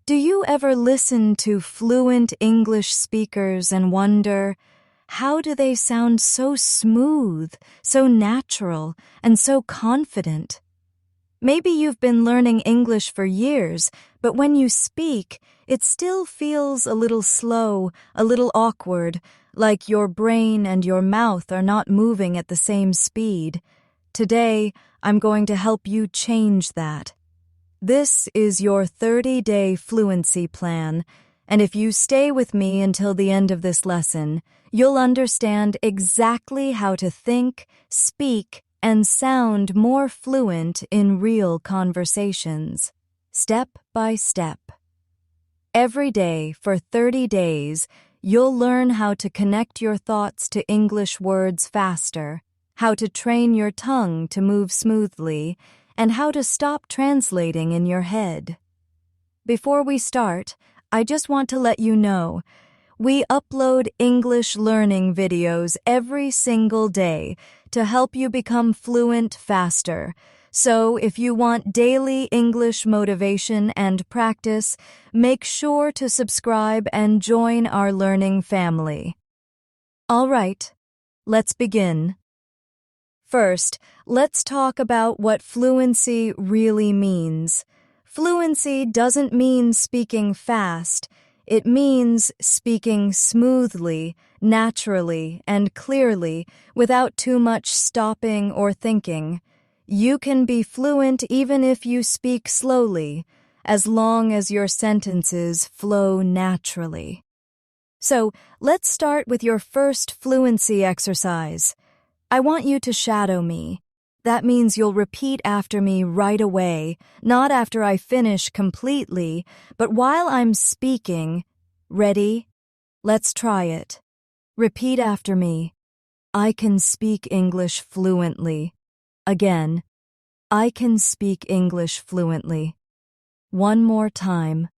Do you ever listen to fluent English speakers and wonder, how do they sound so smooth, so natural, and so confident? Maybe you've been learning English for years, but when you speak, it still feels a little slow, a little awkward, like your brain and your mouth are not moving at the same speed. Today, I'm going to help you change that. This is your 30-day fluency plan, and if you stay with me until the end of this lesson, you'll understand exactly how to think, speak, and sound more fluent in real conversations, step by step. Every day for 30 days, you'll learn how to connect your thoughts to English words faster, how to train your tongue to move smoothly, and how to stop translating in your head. Before we start, I just want to let you know, we upload English learning videos every single day to help you become fluent faster. So if you want daily English motivation and practice, make sure to subscribe and join our learning family. All right, let's begin. First, let's talk about what fluency really means. Fluency doesn't mean speaking fast. It means speaking smoothly, naturally, and clearly without too much stopping or thinking. You can be fluent even if you speak slowly, as long as your sentences flow naturally. So, let's start with your first fluency exercise. I want you to shadow me. That means you'll repeat after me right away, not after I finish completely, but while I'm speaking. Ready? Let's try it. Repeat after me. I can speak English fluently. Again. I can speak English fluently. One more time.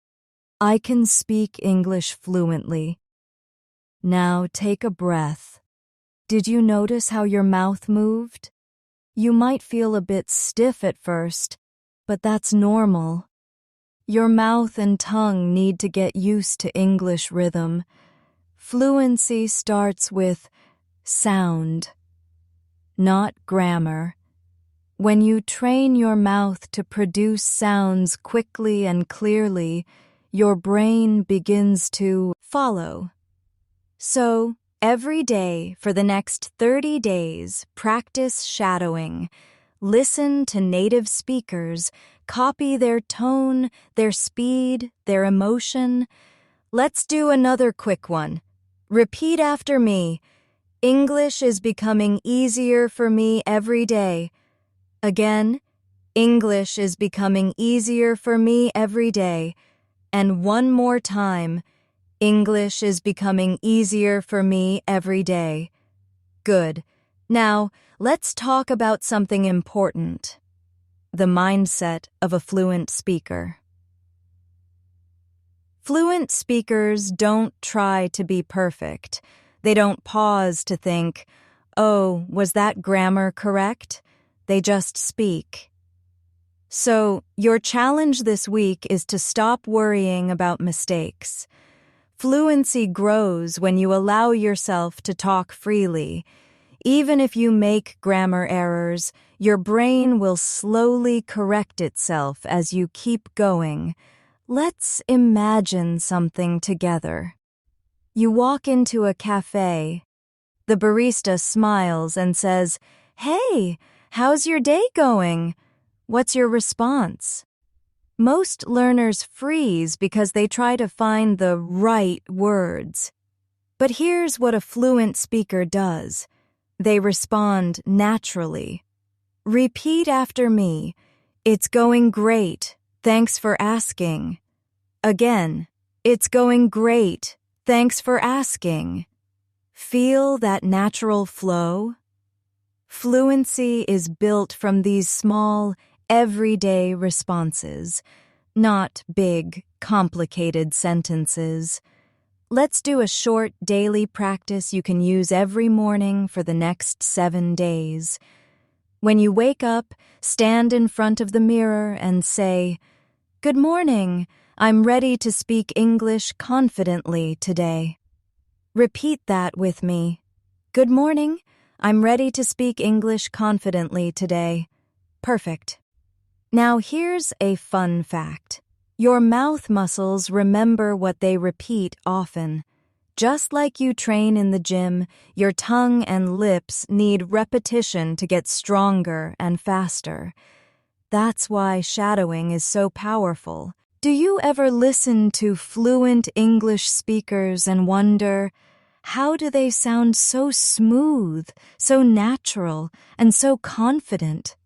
I can speak English fluently. Now take a breath. Did you notice how your mouth moved? You might feel a bit stiff at first, but that's normal. Your mouth and tongue need to get used to English rhythm. Fluency starts with sound, not grammar. When you train your mouth to produce sounds quickly and clearly, your brain begins to follow. So, every day for the next 30 days, practice shadowing. Listen to native speakers, copy their tone, their speed, their emotion. Let's do another quick one. Repeat after me. English is becoming easier for me every day. Again, English is becoming easier for me every day. And one more time. English is becoming easier for me every day. Good. Now, let's talk about something important. The mindset of a fluent speaker. Fluent speakers don't try to be perfect. They don't pause to think, oh, was that grammar correct? They just speak. So, your challenge this week is to stop worrying about mistakes. Fluency grows when you allow yourself to talk freely. Even if you make grammar errors, your brain will slowly correct itself as you keep going. Let's imagine something together. You walk into a cafe. The barista smiles and says, "Hey, how's your day going?" What's your response? Most learners freeze because they try to find the right words. But here's what a fluent speaker does. They respond naturally. Repeat after me. It's going great. Thanks for asking. Again. It's going great. Thanks for asking. Feel that natural flow? Fluency is built from these small, everyday responses, not big, complicated sentences. Let's do a short daily practice you can use every morning for the next 7 days. When you wake up, stand in front of the mirror and say, "Good morning. I'm ready to speak English confidently today. Repeat that with me. Good morning. I'm ready to speak English confidently today. Perfect. Now here's a fun fact. Your mouth muscles remember what they repeat often. Just like you train in the gym, your tongue and lips need repetition to get stronger and faster. That's why shadowing is so powerful. Do you ever listen to fluent English speakers and wonder, how do they sound so smooth, so natural, and so confident?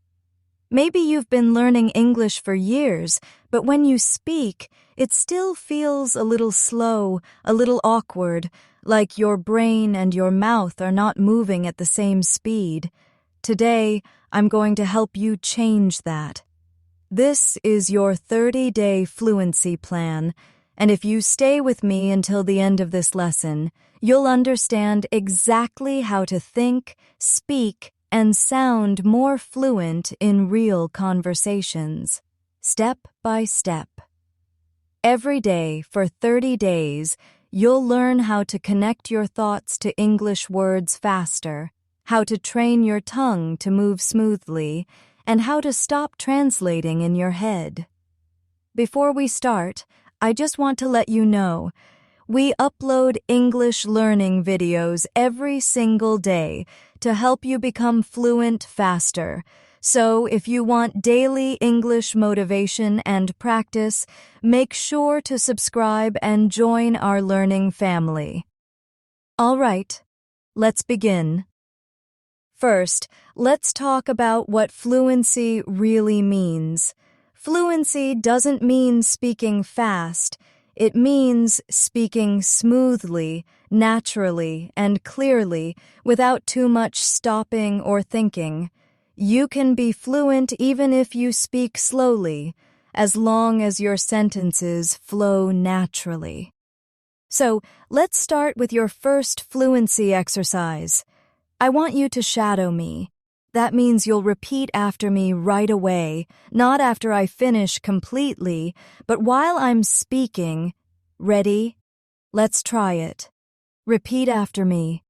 Maybe you've been learning English for years, but when you speak, it still feels a little slow, a little awkward, like your brain and your mouth are not moving at the same speed. Today, I'm going to help you change that. This is your 30-day fluency plan, and if you stay with me until the end of this lesson, you'll understand exactly how to think, speak, and sound more fluent in real conversations, step by step. Every day for 30 days, you'll learn how to connect your thoughts to English words faster, how to train your tongue to move smoothly, and how to stop translating in your head. Before we start, I just want to let you know, we upload English learning videos every single day to help you become fluent faster. So if you want daily English motivation and practice, make sure to subscribe and join our learning family. All right, let's begin. First, let's talk about what fluency really means. Fluency doesn't mean speaking fast. It means speaking smoothly, naturally, and clearly without too much stopping or thinking. You can be fluent even if you speak slowly, as long as your sentences flow naturally. So, let's start with your first fluency exercise. I want you to shadow me. That means you'll repeat after me right away, not after I finish completely, but while I'm speaking. Ready? Let's try it. Repeat after me.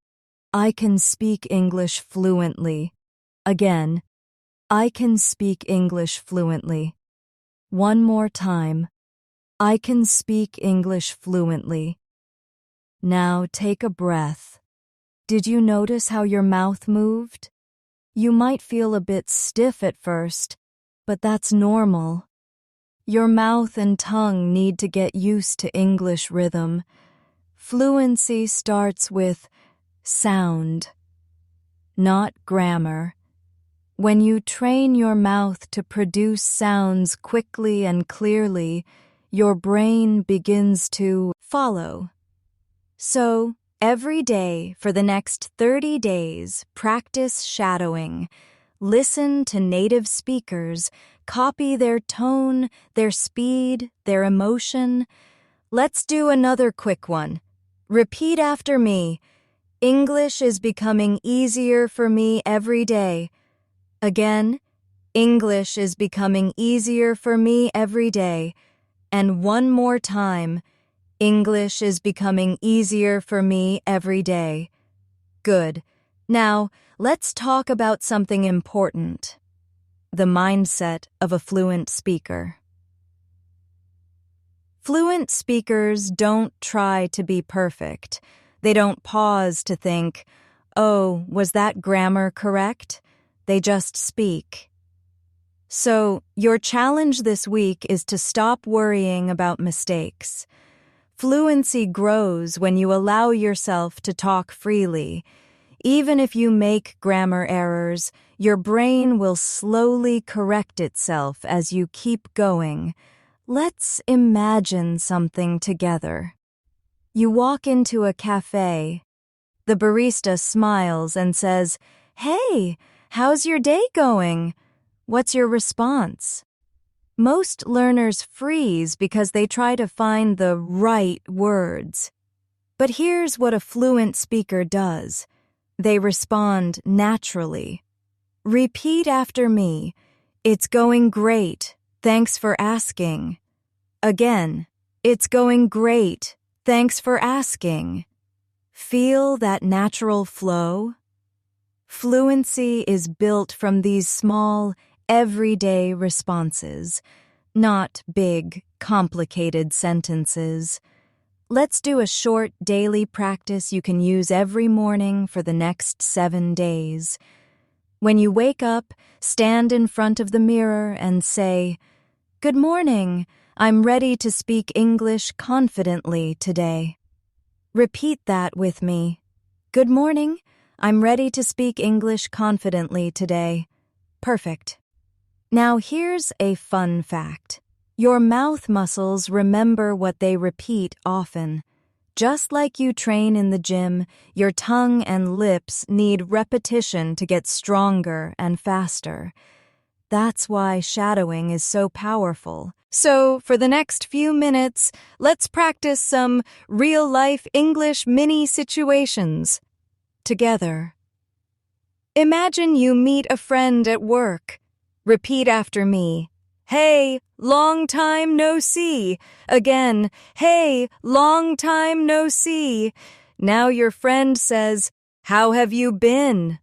I can speak English fluently. Again. I can speak English fluently. One more time. I can speak English fluently. Now take a breath. Did you notice how your mouth moved? You might feel a bit stiff at first, but that's normal. Your mouth and tongue need to get used to English rhythm. Fluency starts with sound, not grammar. When you train your mouth to produce sounds quickly and clearly, your brain begins to follow. So, every day for the next 30 days, practice shadowing. Listen to native speakers, copy their tone, their speed, their emotion. Let's do another quick one. Repeat after me. English is becoming easier for me every day. Again, English is becoming easier for me every day. And one more time. English is becoming easier for me every day. Good. Now, let's talk about something important. The mindset of a fluent speaker. Fluent speakers don't try to be perfect. They don't pause to think, oh, was that grammar correct? They just speak. So, your challenge this week is to stop worrying about mistakes. Fluency grows when you allow yourself to talk freely. Even if you make grammar errors, your brain will slowly correct itself as you keep going. Let's imagine something together. You walk into a cafe. The barista smiles and says, "Hey, how's your day going?" What's your response? Most learners freeze because they try to find the right words. But here's what a fluent speaker does. They respond naturally. Repeat after me. It's going great. Thanks for asking. Again, it's going great. Thanks for asking. Feel that natural flow? Fluency is built from these small, everyday responses, not big, complicated sentences. Let's do a short daily practice you can use every morning for the next 7 days. When you wake up, stand in front of the mirror and say, "Good morning. I'm ready to speak English confidently today." Repeat that with me. Good morning. I'm ready to speak English confidently today. Perfect. Now here's a fun fact. Your mouth muscles remember what they repeat often. Just like you train in the gym, your tongue and lips need repetition to get stronger and faster. That's why shadowing is so powerful. So, for the next few minutes, let's practice some real-life English mini situations together. Imagine you meet a friend at work. Repeat after me. Hey, long time no see. Again, hey, long time no see. Now your friend says, how have you been?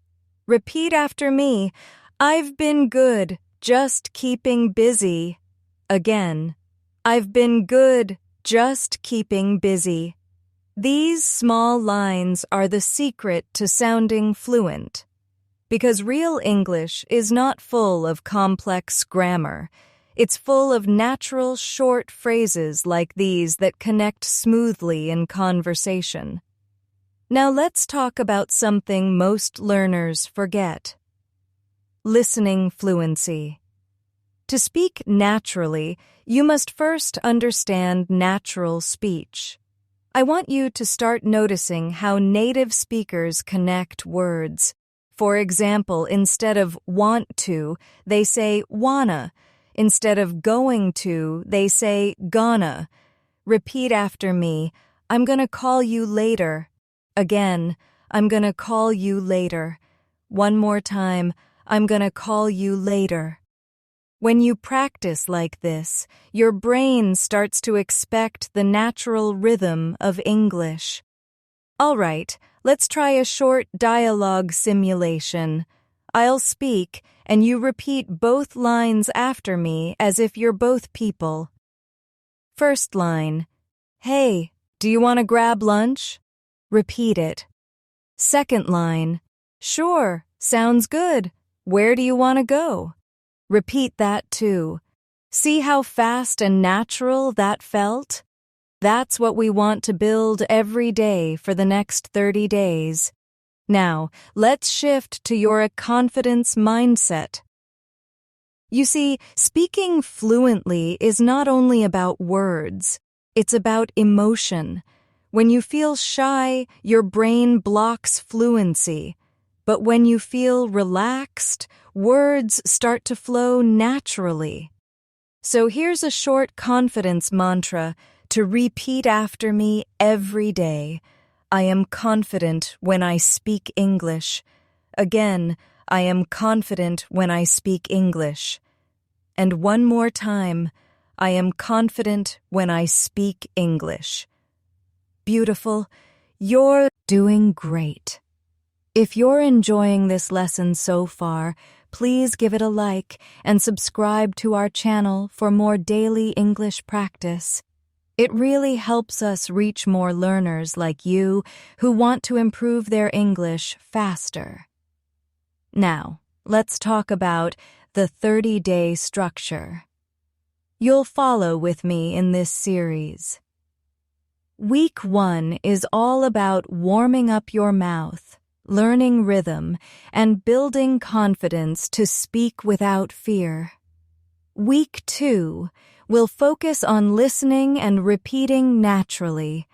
Repeat after me. I've been good, just keeping busy. Again, I've been good, just keeping busy. These small lines are the secret to sounding fluent. Because real English is not full of complex grammar. It's full of natural, short phrases like these that connect smoothly in conversation. Now let's talk about something most learners forget. Listening fluency. To speak naturally, you must first understand natural speech. I want you to start noticing how native speakers connect words. For example, instead of want to, they say wanna. Instead of going to, they say gonna. Repeat after me. I'm gonna call you later. Again, I'm gonna call you later. One more time. I'm gonna call you later. When you practice like this, your brain starts to expect the natural rhythm of English. All right, let's try a short dialogue simulation. I'll speak, and you repeat both lines after me as if you're both people. First line, hey, do you want to grab lunch? Repeat it. Second line, sure, sounds good. Where do you want to go? Repeat that too. See how fast and natural that felt? That's what we want to build every day for the next 30 days. Now, let's shift to your confidence mindset. You see, speaking fluently is not only about words, it's about emotion. When you feel shy, your brain blocks fluency. But when you feel relaxed, words start to flow naturally. So here's a short confidence mantra to repeat after me every day. I am confident when I speak English. Again, I am confident when I speak English. And one more time, I am confident when I speak English. Beautiful. You're doing great. If you're enjoying this lesson so far, please give it a like and subscribe to our channel for more daily English practice. It really helps us reach more learners like you who want to improve their English faster. Now, let's talk about the 30-day structure. You'll follow with me in this series. Week 1 is all about warming up your mouth, learning rhythm, and building confidence to speak without fear. Week 2 will focus on listening and repeating naturally.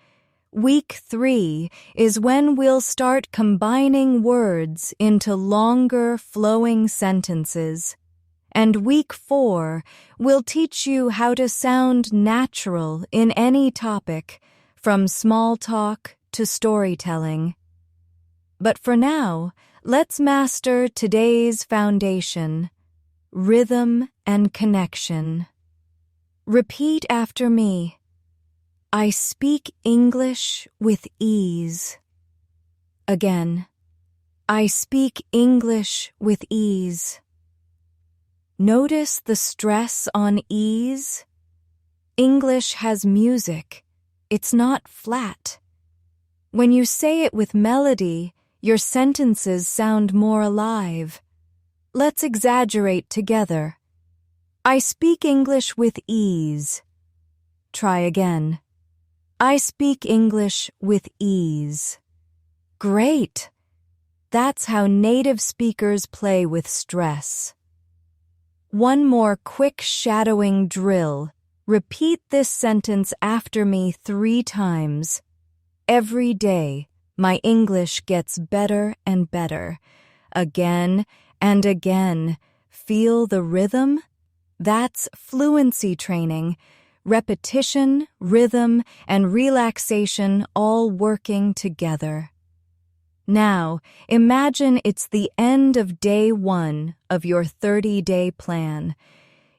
Week 3 is when we'll start combining words into longer, flowing sentences. And Week 4 will teach you how to sound natural in any topic, from small talk to storytelling. But for now, let's master today's foundation, rhythm and connection. Repeat after me. I speak English with ease. Again. I speak English with ease. Notice the stress on ease. English has music. It's not flat. When you say it with melody, your sentences sound more alive. Let's exaggerate together. I speak English with ease. Try again. I speak English with ease. Great! That's how native speakers play with stress. One more quick shadowing drill. Repeat this sentence after me 3 times. Every day, my English gets better and better. Again and again. Feel the rhythm? That's fluency training. Repetition, rhythm, and relaxation all working together. Now, imagine it's the end of day 1 of your 30-day plan.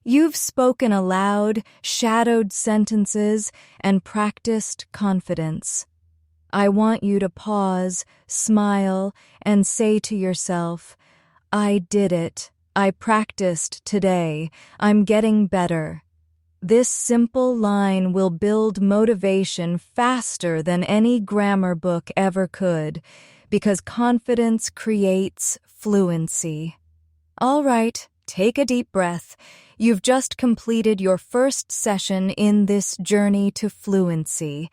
You've spoken aloud, shadowed sentences, and practiced confidence. I want you to pause, smile, and say to yourself, I did it. I practiced today. I'm getting better. This simple line will build motivation faster than any grammar book ever could, because confidence creates fluency. All right, take a deep breath. You've just completed your first session in this journey to fluency.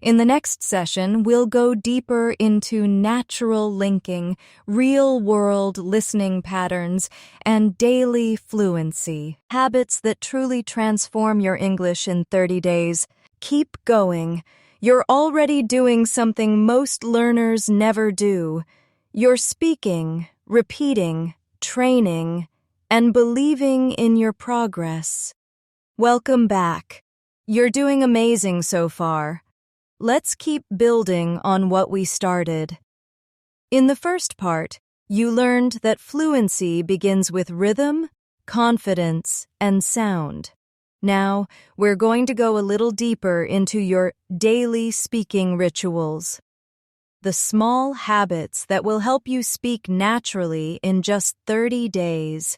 In the next session, we'll go deeper into natural linking, real-world listening patterns, and daily fluency. Habits that truly transform your English in 30 days. Keep going. You're already doing something most learners never do. You're speaking, repeating, training, and believing in your progress. Welcome back. You're doing amazing so far. Let's keep building on what we started. In the first part, you learned that fluency begins with rhythm, confidence, and sound. Now, we're going to go a little deeper into your daily speaking rituals. The small habits that will help you speak naturally in just 30 days.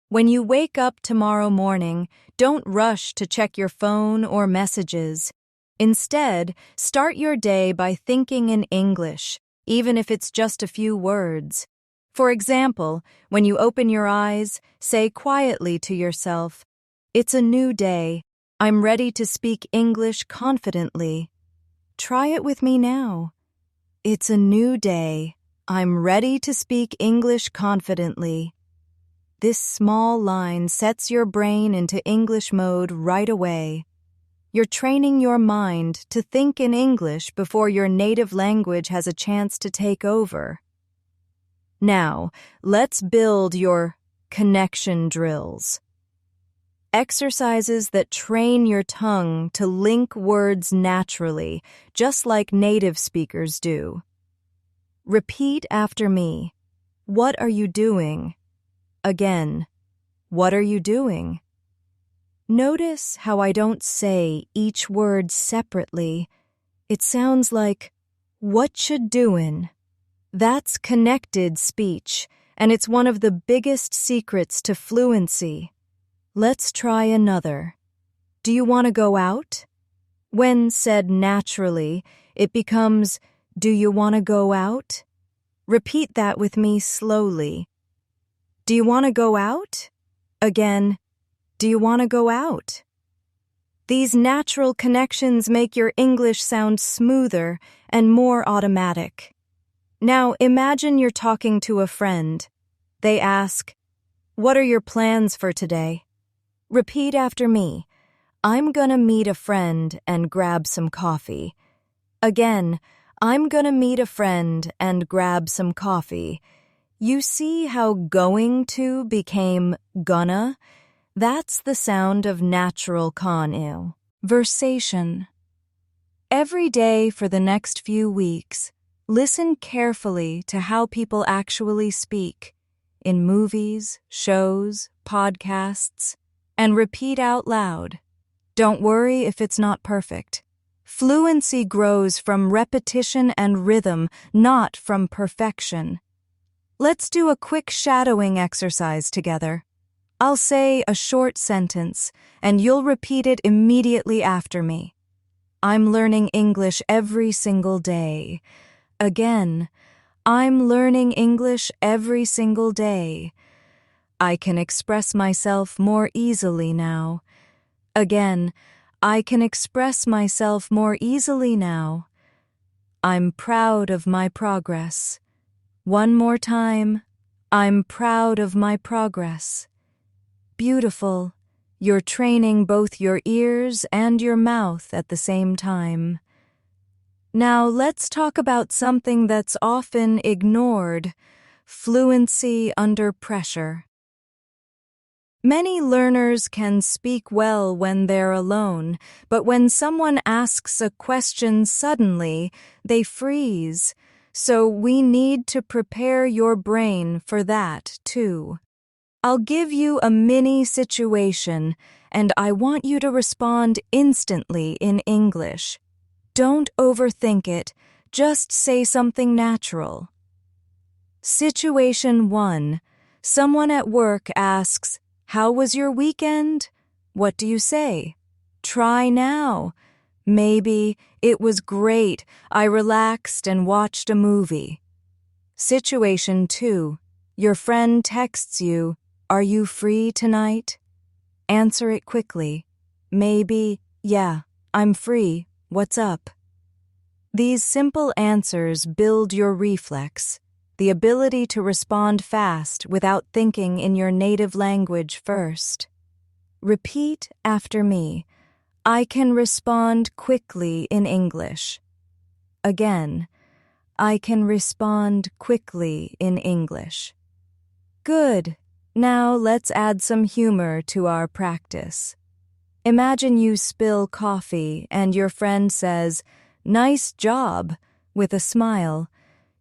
When you wake up tomorrow morning, don't rush to check your phone or messages. Instead, start your day by thinking in English, even if it's just a few words. For example, when you open your eyes, say quietly to yourself, "It's a new day. I'm ready to speak English confidently." Try it with me now. It's a new day. I'm ready to speak English confidently. This small line sets your brain into English mode right away. You're training your mind to think in English before your native language has a chance to take over. Now, let's build your connection drills. Exercises that train your tongue to link words naturally, just like native speakers do. Repeat after me. What are you doing? Again. What are you doing? Notice how I don't say each word separately. It sounds like, what you doin'? That's connected speech, and it's one of the biggest secrets to fluency. Let's try another. Do you want to go out? When said naturally, it becomes, do you want to go out? Repeat that with me slowly. Do you want to go out? Again, do you want to go out? These natural connections make your English sound smoother and more automatic. Now imagine you're talking to a friend. They ask, what are your plans for today? Repeat after me. I'm gonna meet a friend and grab some coffee. Again, I'm gonna meet a friend and grab some coffee. You see how going to became gonna? That's the sound of natural con-il. Versation. Every day for the next few weeks, listen carefully to how people actually speak. In movies, shows, podcasts. and repeat out loud. Don't worry if it's not perfect. Fluency grows from repetition and rhythm, not from perfection. Let's do a quick shadowing exercise together. I'll say a short sentence, and you'll repeat it immediately after me. I'm learning English every single day. Again, I'm learning English every single day. I can express myself more easily now. Again, I can express myself more easily now. I'm proud of my progress. One more time. I'm proud of my progress. Beautiful. You're training both your ears and your mouth at the same time. Now let's talk about something that's often ignored: fluency under pressure. Many learners can speak well when they're alone, but when someone asks a question suddenly, they freeze. So we need to prepare your brain for that, too. I'll give you a mini situation, and I want you to respond instantly in English. Don't overthink it, just say something natural. Situation 1. Someone at work asks, "How was your weekend?" What do you say? Try now. Maybe, "It was great. I relaxed and watched a movie." Situation 2. Your friend texts you, "Are you free tonight?" Answer it quickly. Maybe, "Yeah, I'm free. What's up?" These simple answers build your reflex, the ability to respond fast without thinking in your native language first. Repeat after me. I can respond quickly in English. Again, I can respond quickly in English. Good. Now let's add some humor to our practice. Imagine you spill coffee and your friend says, "Nice job," with a smile.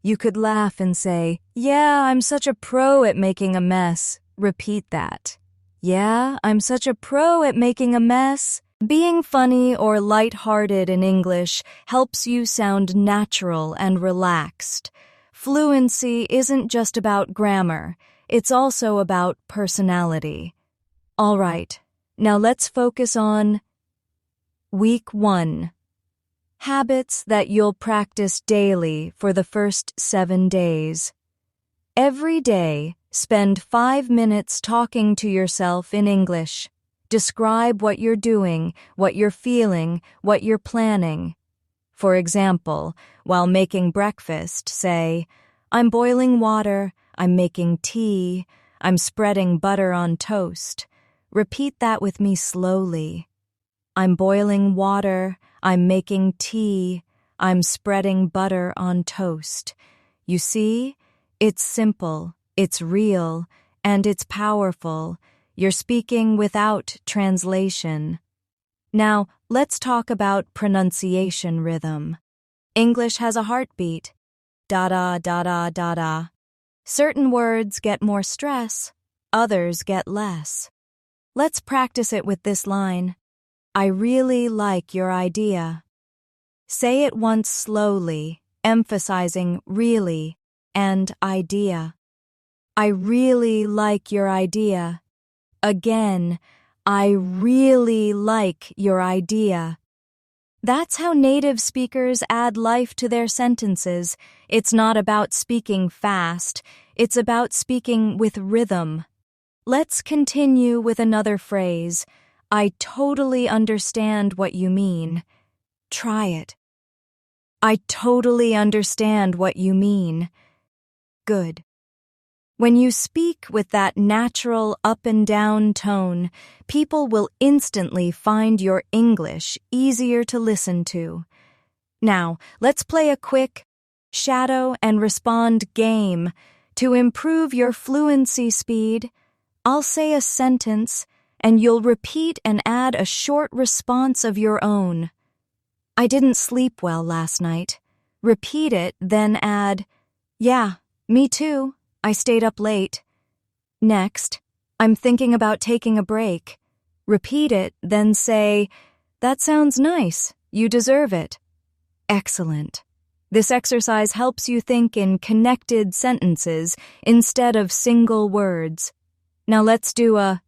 You could laugh and say, "Yeah, I'm such a pro at making a mess." Repeat that. Yeah, I'm such a pro at making a mess. Being funny or light-hearted in English helps you sound natural and relaxed. Fluency isn't just about grammar, it's also about personality. All right, now let's focus on Week 1. Habits that you'll practice daily for the first 7 days. Every day, spend 5 minutes talking to yourself in English. Describe what you're doing, what you're feeling, what you're planning. For example, while making breakfast, say, "I'm boiling water, I'm making tea, I'm spreading butter on toast." Repeat that with me slowly. I'm boiling water, I'm making tea, I'm spreading butter on toast. You see? It's simple, it's real, and it's powerful. You're speaking without translation. Now, let's talk about pronunciation rhythm. English has a heartbeat. Da-da, da-da, da-da. Certain words get more stress, others get less. Let's practice it with this line. I really like your idea. Say it once slowly, emphasizing really and idea. I really like your idea. Again, I really like your idea. That's how native speakers add life to their sentences. It's not about speaking fast, it's about speaking with rhythm. Let's continue with another phrase. I totally understand what you mean. Try it. I totally understand what you mean. Good. When you speak with that natural up and down tone, people will instantly find your English easier to listen to. Now, let's play a quick shadow and respond game. To improve your fluency speed, I'll say a sentence, and you'll repeat and add a short response of your own. I didn't sleep well last night. Repeat it, then add, yeah, me too. I stayed up late. Next, I'm thinking about taking a break. Repeat it, then say, "That sounds nice. You deserve it." Excellent. This exercise helps you think in connected sentences instead of single words. Now let's do a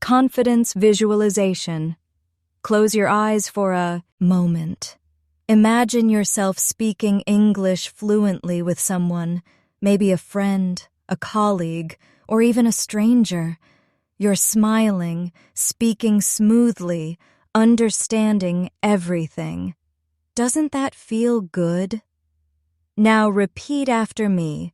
confidence visualization. Close your eyes for a moment. Imagine yourself speaking English fluently with someone, maybe a friend, a colleague, or even a stranger. You're smiling, speaking smoothly, understanding everything. Doesn't that feel good? Now repeat after me.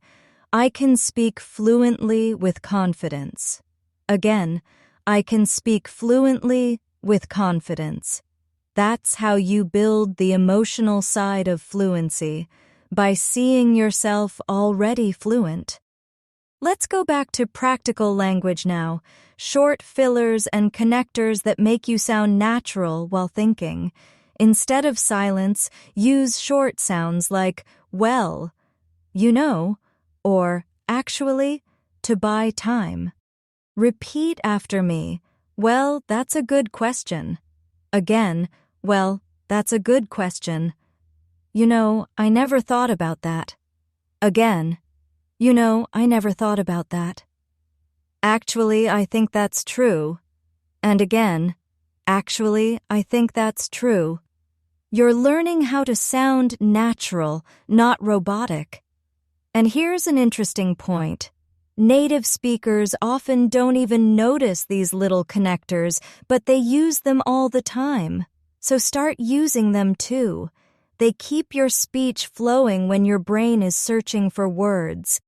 I can speak fluently with confidence. Again, I can speak fluently with confidence. That's how you build the emotional side of fluency, by seeing yourself already fluent. Let's go back to practical language now, short fillers and connectors that make you sound natural while thinking. Instead of silence, use short sounds like well, you know, or actually, to buy time. Repeat after me. Well, that's a good question. Again, well, that's a good question. You know, I never thought about that. Again, you know, I never thought about that. Actually, I think that's true. And again, actually, I think that's true. You're learning how to sound natural, not robotic. And here's an interesting point. Native speakers often don't even notice these little connectors, but they use them all the time. So start using them too. They keep your speech flowing when your brain is searching for words.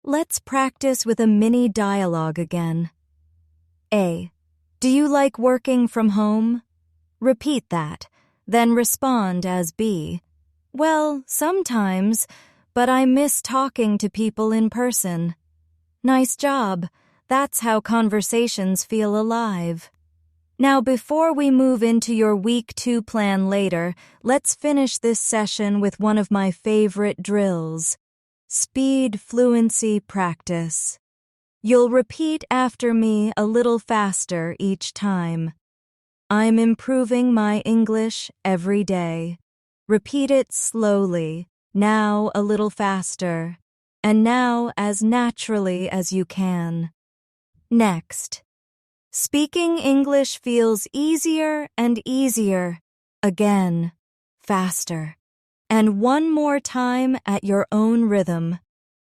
Let's practice with a mini dialogue again. A. Do you like working from home? Repeat that, then respond as B. Well, sometimes, but I miss talking to people in person. Nice job. That's how conversations feel alive. Now, before we move into your Week 2 plan later, let's finish this session with one of my favorite drills. Speed fluency practice. You'll repeat after me a little faster each time. I'm improving my English every day. Repeat it slowly, now a little faster, and now as naturally as you can. Next. Speaking English feels easier and easier. Again, faster. And one more time at your own rhythm.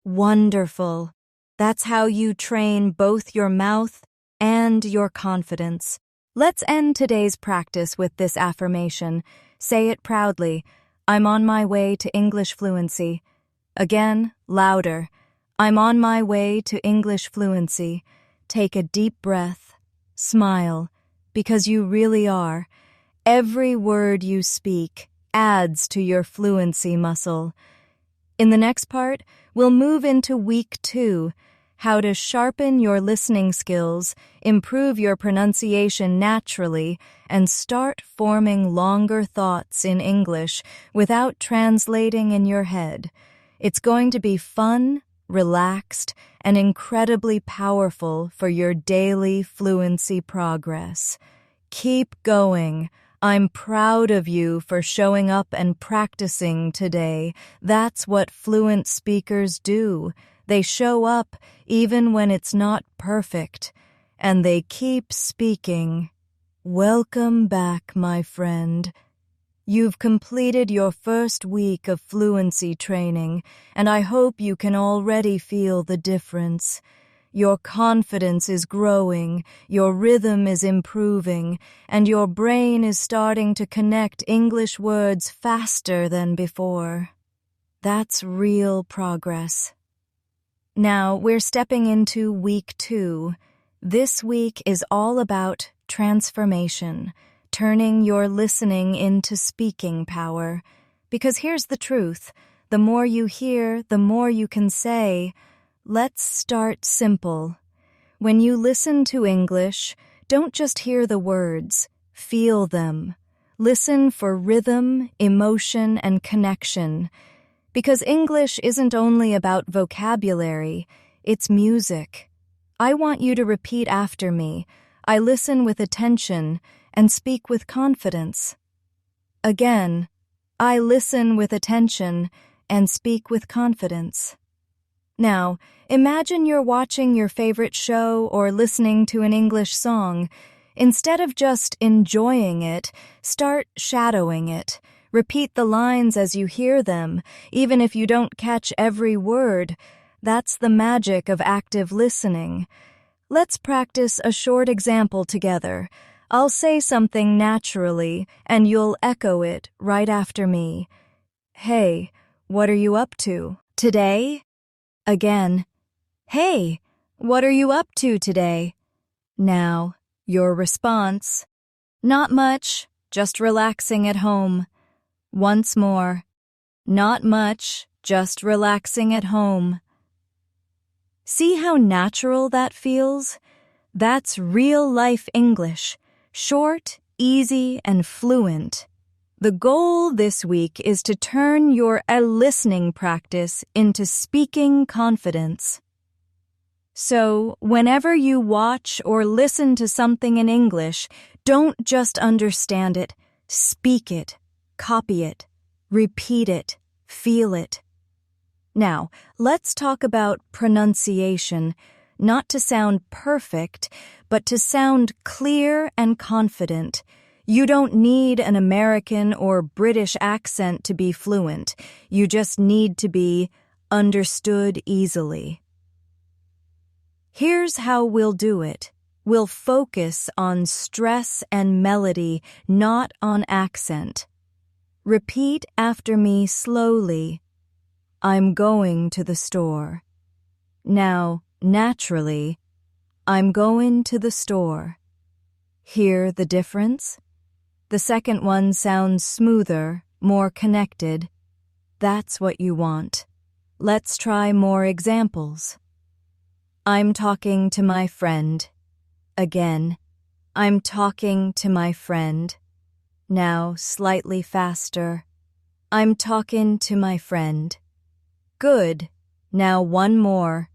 Wonderful. That's how you train both your mouth and your confidence. Let's end today's practice with this affirmation. Say it proudly. I'm on my way to English fluency. Again, louder. I'm on my way to English fluency. Take a deep breath. Smile, because you really are. Every word you speak adds to your fluency muscle. In the next part, we'll move into Week 2, how to sharpen your listening skills, improve your pronunciation naturally, and start forming longer thoughts in English without translating in your head. It's going to be fun, relaxed, and incredibly powerful for your daily fluency progress. Keep going. I'm proud of you for showing up and practicing today. That's what fluent speakers do. They show up even when it's not perfect, and they keep speaking. Welcome back, my friend. You've completed your first week of fluency training, and I hope you can already feel the difference. Your confidence is growing, your rhythm is improving, and your brain is starting to connect English words faster than before. That's real progress. Now, we're stepping into Week 2. This week is all about transformation, turning your listening into speaking power. Because here's the truth, the more you hear, the more you can say. Let's start simple. When you listen to English, don't just hear the words, feel them. Listen for rhythm, emotion, and connection. Because English isn't only about vocabulary, it's music. I want you to repeat after me. I listen with attention and speak with confidence. Again, I listen with attention and speak with confidence. Now, imagine you're watching your favorite show or listening to an English song. Instead of just enjoying it, start shadowing it. Repeat the lines as you hear them, even if you don't catch every word. That's the magic of active listening. Let's practice a short example together. I'll say something naturally, and you'll echo it right after me. Hey, what are you up to today? Again. Hey, what are you up to today? Now, your response. Not much, just relaxing at home. Once more. Not much, just relaxing at home. See how natural that feels? That's real-life English. Short, easy, and fluent. The goal this week is to turn your listening practice into speaking confidence. So, whenever you watch or listen to something in English, don't just understand it, speak it, copy it, repeat it, feel it. Now, let's talk about pronunciation, not to sound perfect, but to sound clear and confident. You don't need an American or British accent to be fluent. You just need to be understood easily. Here's how we'll do it. We'll focus on stress and melody, not on accent. Repeat after me slowly. I'm going to the store. Now, naturally, I'm going to the store. Hear the difference? The second one sounds smoother, more connected. That's what you want. Let's try more examples. I'm talking to my friend. Again, I'm talking to my friend. Now, slightly faster. I'm talking to my friend. Good. Now one more.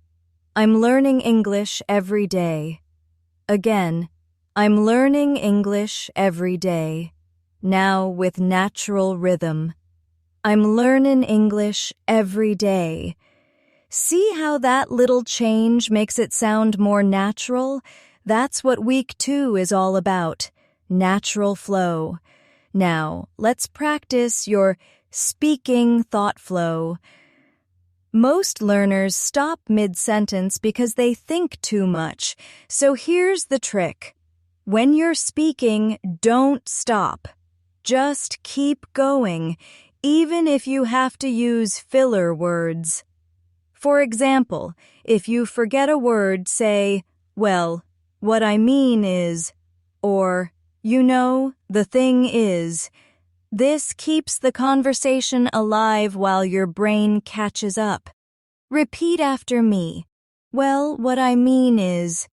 I'm learning English every day. Again, I'm learning English every day. Now with natural rhythm. I'm learning English every day. See how that little change makes it sound more natural? That's what week 2 is all about. Natural flow. Now, let's practice your speaking thought flow. Most learners stop mid-sentence because they think too much. So here's the trick. When you're speaking, don't stop. Just keep going, even if you have to use filler words. For example, if you forget a word, say, well, what I mean is, or, you know, the thing is. This keeps the conversation alive while your brain catches up. Repeat after me. Well, what I mean is.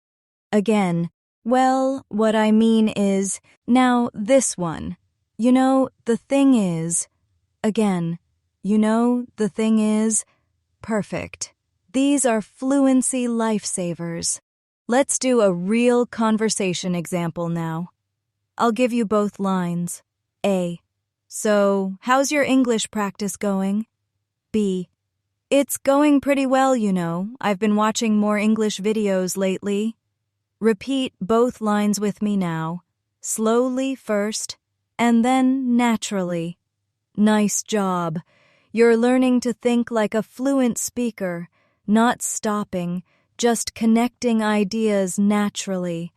Again, well, what I mean is. Now, this one. You know, the thing is. Again, you know, the thing is. Perfect. These are fluency lifesavers. Let's do a real conversation example now. I'll give you both lines. A. So, how's your English practice going? B. It's going pretty well, you know. I've been watching more English videos lately. Repeat both lines with me now. Slowly first, and then naturally. Nice job. You're learning to think like a fluent speaker, not stopping, just connecting ideas naturally.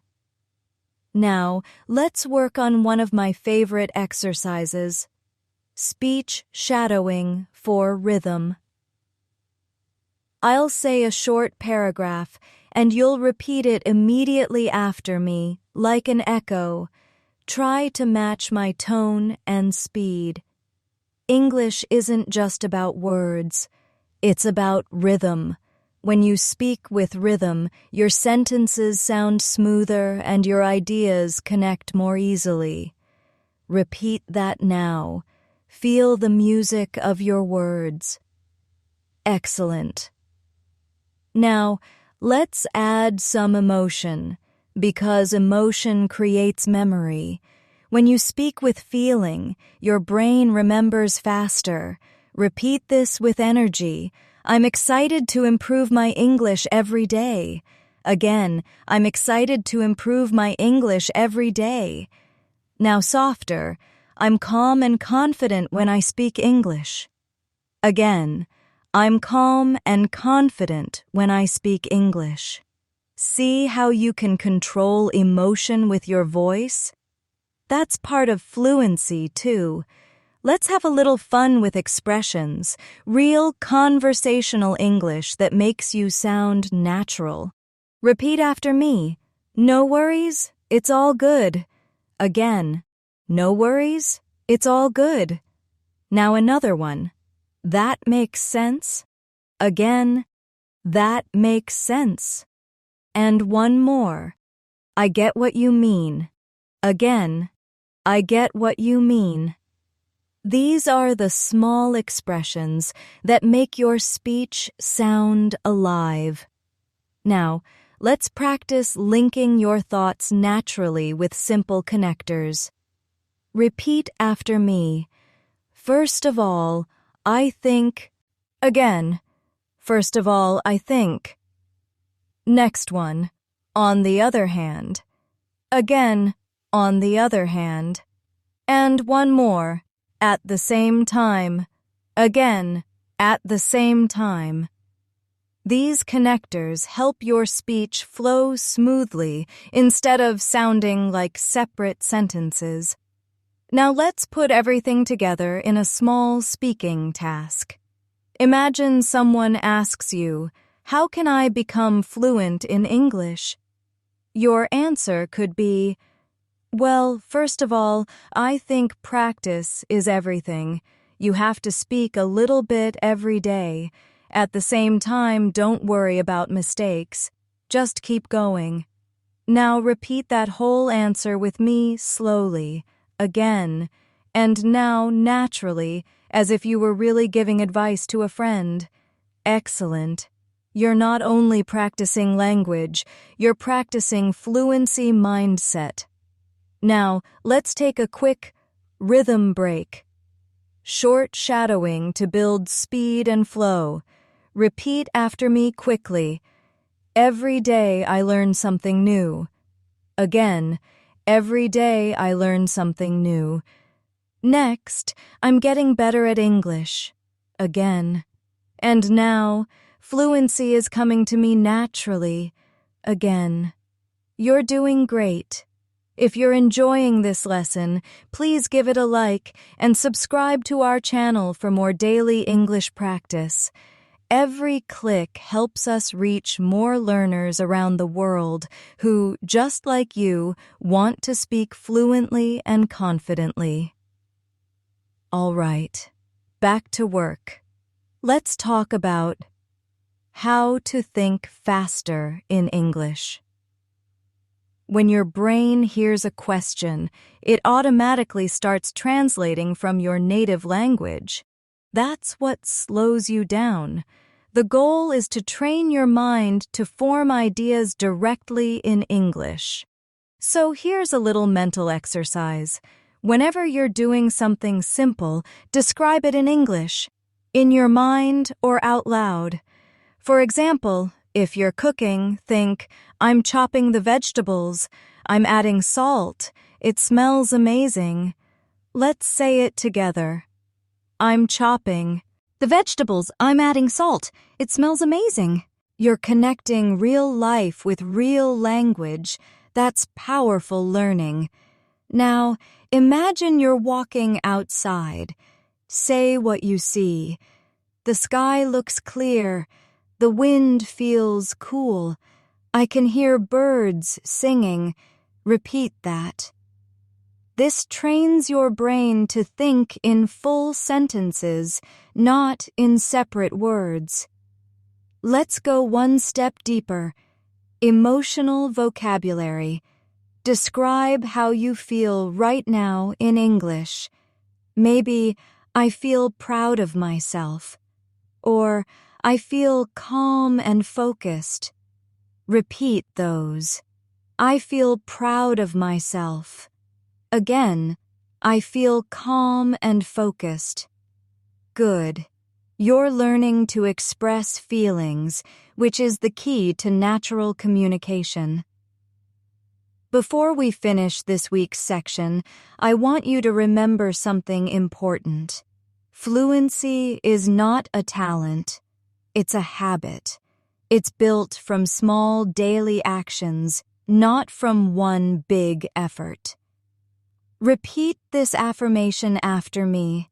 Now, let's work on one of my favorite exercises. Speech shadowing for rhythm. I'll say a short paragraph, and you'll repeat it immediately after me, like an echo. Try to match my tone and speed. English isn't just about words. It's about rhythm. When you speak with rhythm, your sentences sound smoother and your ideas connect more easily. Repeat that now. Feel the music of your words. Excellent. Now, let's add some emotion. Because emotion creates memory. When you speak with feeling, your brain remembers faster. Repeat this with energy. I'm excited to improve my English every day. Again, I'm excited to improve my English every day. Now softer. I'm calm and confident when I speak English. Again, I'm calm and confident when I speak English. See how you can control emotion with your voice? That's part of fluency, too. Let's have a little fun with expressions, real conversational English that makes you sound natural. Repeat after me. No worries, it's all good. Again, no worries, it's all good. Now another one. That makes sense. Again, that makes sense. And one more. I get what you mean. Again, I get what you mean. These are the small expressions that make your speech sound alive. Now, let's practice linking your thoughts naturally with simple connectors. Repeat after me. First of all, I think. Again. First of all, I think. Next one. On the other hand. Again. On the other hand. And one more. At the same time. Again. At the same time. These connectors help your speech flow smoothly instead of sounding like separate sentences. Now let's put everything together in a small speaking task. Imagine someone asks you, "How can I become fluent in English?" Your answer could be, "Well, first of all, I think practice is everything. You have to speak a little bit every day. At the same time, don't worry about mistakes. Just keep going." Now repeat that whole answer with me slowly. Again, and now naturally, as if you were really giving advice to a friend. Excellent. You're not only practicing language, you're practicing fluency mindset. Now, let's take a quick rhythm break. Short shadowing to build speed and flow. Repeat after me quickly. Every day I learn something new. Again, every day I learn something new. Next, I'm getting better at English. Again. And now, fluency is coming to me naturally. Again. You're doing great. If you're enjoying this lesson, please give it a like and subscribe to our channel for more daily English practice. Every click helps us reach more learners around the world who, just like you, want to speak fluently and confidently. All right, back to work. Let's talk about how to think faster in English. When your brain hears a question, it automatically starts translating from your native language. That's what slows you down. The goal is to train your mind to form ideas directly in English. So here's a little mental exercise. Whenever you're doing something simple, describe it in English, in your mind or out loud. For example, if you're cooking, think, "I'm chopping the vegetables. I'm adding salt. It smells amazing." Let's say it together. I'm chopping the vegetables. I'm adding salt. It smells amazing. You're connecting real life with real language. That's powerful learning. Now, imagine you're walking outside. Say what you see. The sky looks clear. The wind feels cool. I can hear birds singing. Repeat that. This trains your brain to think in full sentences, not in separate words. Let's go one step deeper. Emotional vocabulary. Describe how you feel right now in English. Maybe, "I feel proud of myself," or "I feel calm and focused." Repeat those. I feel proud of myself. Again, I feel calm and focused. Good. You're learning to express feelings, which is the key to natural communication. Before we finish this week's section, I want you to remember something important. Fluency is not a talent. It's a habit. It's built from small daily actions, not from one big effort. Repeat this affirmation after me.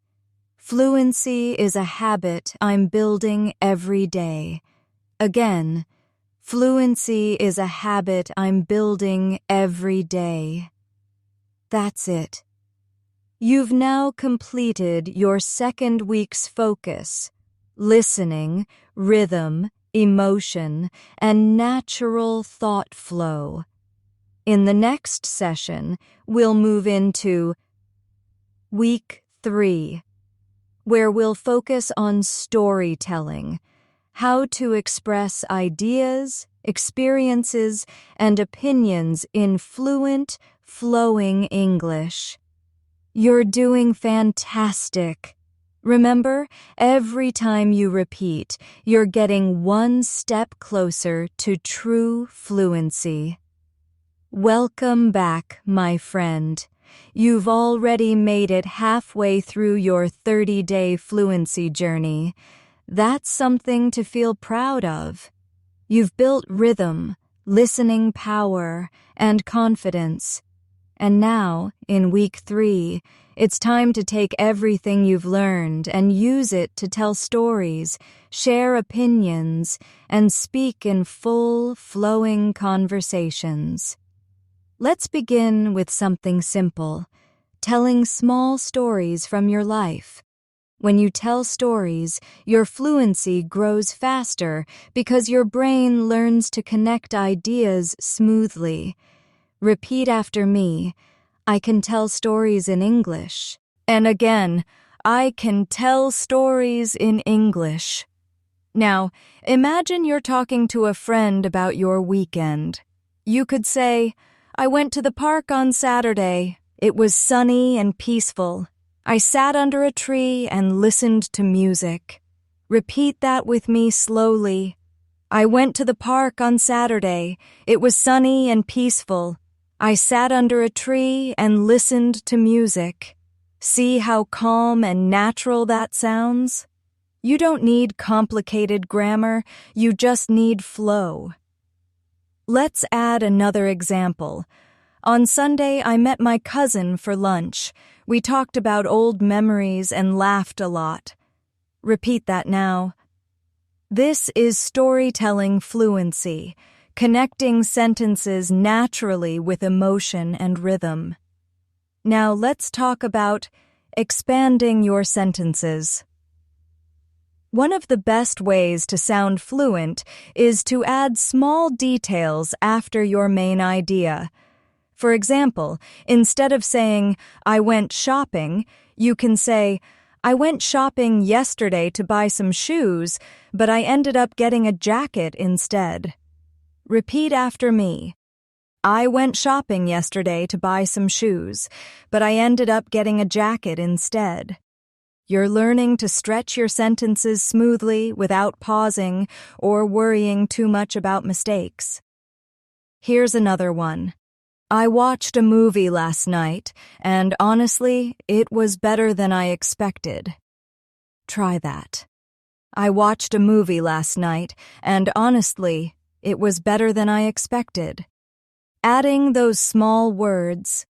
Fluency is a habit I'm building every day. Again, fluency is a habit I'm building every day. That's it. You've now completed your second week's focus, listening, rhythm, emotion, and natural thought flow. In the next session, we'll move into Week 3, where we'll focus on storytelling, how to express ideas, experiences, and opinions in fluent, flowing English. You're doing fantastic. Remember, every time you repeat, you're getting one step closer to true fluency. Welcome back, my friend. You've already made it halfway through your 30-day fluency journey. That's something to feel proud of. You've built rhythm, listening power, and confidence. And now, in Week 3, it's time to take everything you've learned and use it to tell stories, share opinions, and speak in full, flowing conversations. Let's begin with something simple, telling small stories from your life. When you tell stories, your fluency grows faster because your brain learns to connect ideas smoothly. Repeat after me. I can tell stories in English. And again, I can tell stories in English. Now, imagine you're talking to a friend about your weekend. You could say, I went to the park on Saturday. It was sunny and peaceful. I sat under a tree and listened to music. Repeat that with me slowly. I went to the park on Saturday. It was sunny and peaceful. I sat under a tree and listened to music. See how calm and natural that sounds? You don't need complicated grammar, you just need flow. Let's add another example. On Sunday, I met my cousin for lunch. We talked about old memories and laughed a lot. Repeat that now. This is storytelling fluency, connecting sentences naturally with emotion and rhythm. Now let's talk about expanding your sentences. One of the best ways to sound fluent is to add small details after your main idea. For example, instead of saying, I went shopping, you can say, I went shopping yesterday to buy some shoes, but I ended up getting a jacket instead. Repeat after me. I went shopping yesterday to buy some shoes, but I ended up getting a jacket instead. You're learning to stretch your sentences smoothly without pausing or worrying too much about mistakes. Here's another one. I watched a movie last night, and honestly, it was better than I expected. Try that. I watched a movie last night, and honestly, it was better than I expected. Adding those small words,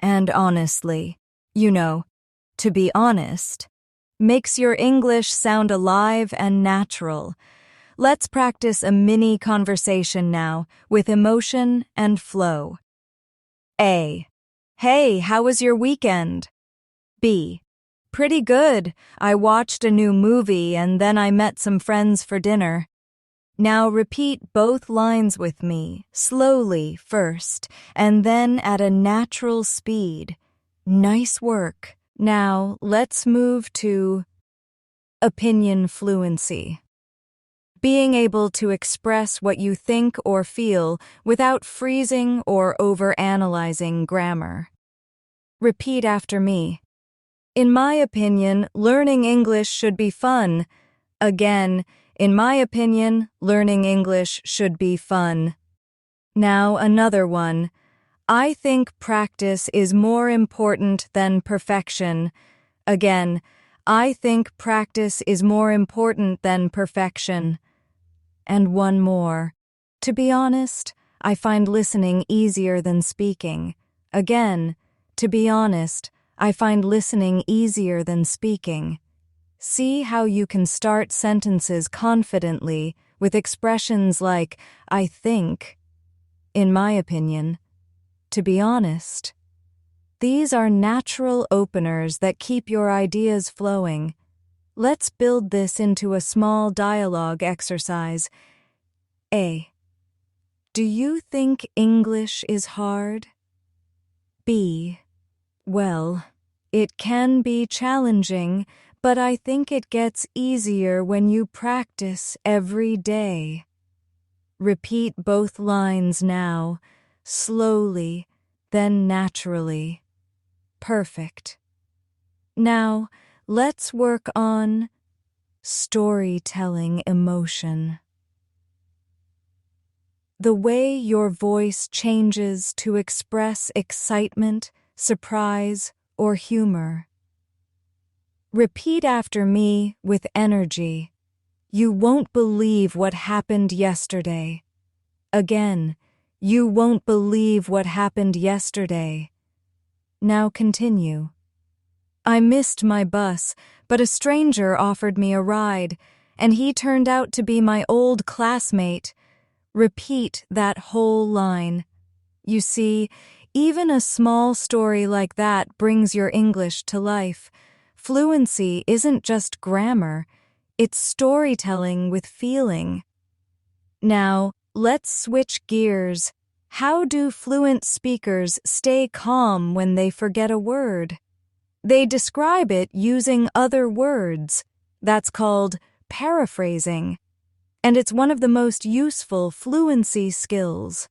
and honestly, to be honest, makes your English sound alive and natural. Let's practice a mini conversation now with emotion and flow. A. Hey, how was your weekend? B. Pretty good. I watched a new movie and then I met some friends for dinner. Now repeat both lines with me, slowly first, and then at a natural speed. Nice work. Now let's move to opinion fluency. being able to express what you think or feel without freezing or overanalyzing grammar. Repeat after me. In my opinion, learning English should be fun. Again, in my opinion, learning English should be fun. Now another one. I think practice is more important than perfection. Again, I think practice is more important than perfection. And one more. To be honest, I find listening easier than speaking. Again, to be honest, I find listening easier than speaking. See how you can start sentences confidently with expressions like, I think, in my opinion, to be honest. These are natural openers that keep your ideas flowing. Let's build this into a small dialogue exercise. A. Do you think English is hard? B. Well, it can be challenging, but I think it gets easier when you practice every day. Repeat both lines now, slowly, then naturally. Perfect. Now, let's work on storytelling emotion. The way your voice changes to express excitement, surprise, or humor. Repeat after me with energy. You won't believe what happened yesterday. Again, you won't believe what happened yesterday. Now continue. I missed my bus, but a stranger offered me a ride, and he turned out to be my old classmate. Repeat that whole line. You see, even a small story like that brings your English to life. Fluency isn't just grammar, it's storytelling with feeling. Now, let's switch gears. How do fluent speakers stay calm when they forget a word? They describe it using other words. That's called paraphrasing. And it's one of the most useful fluency skills.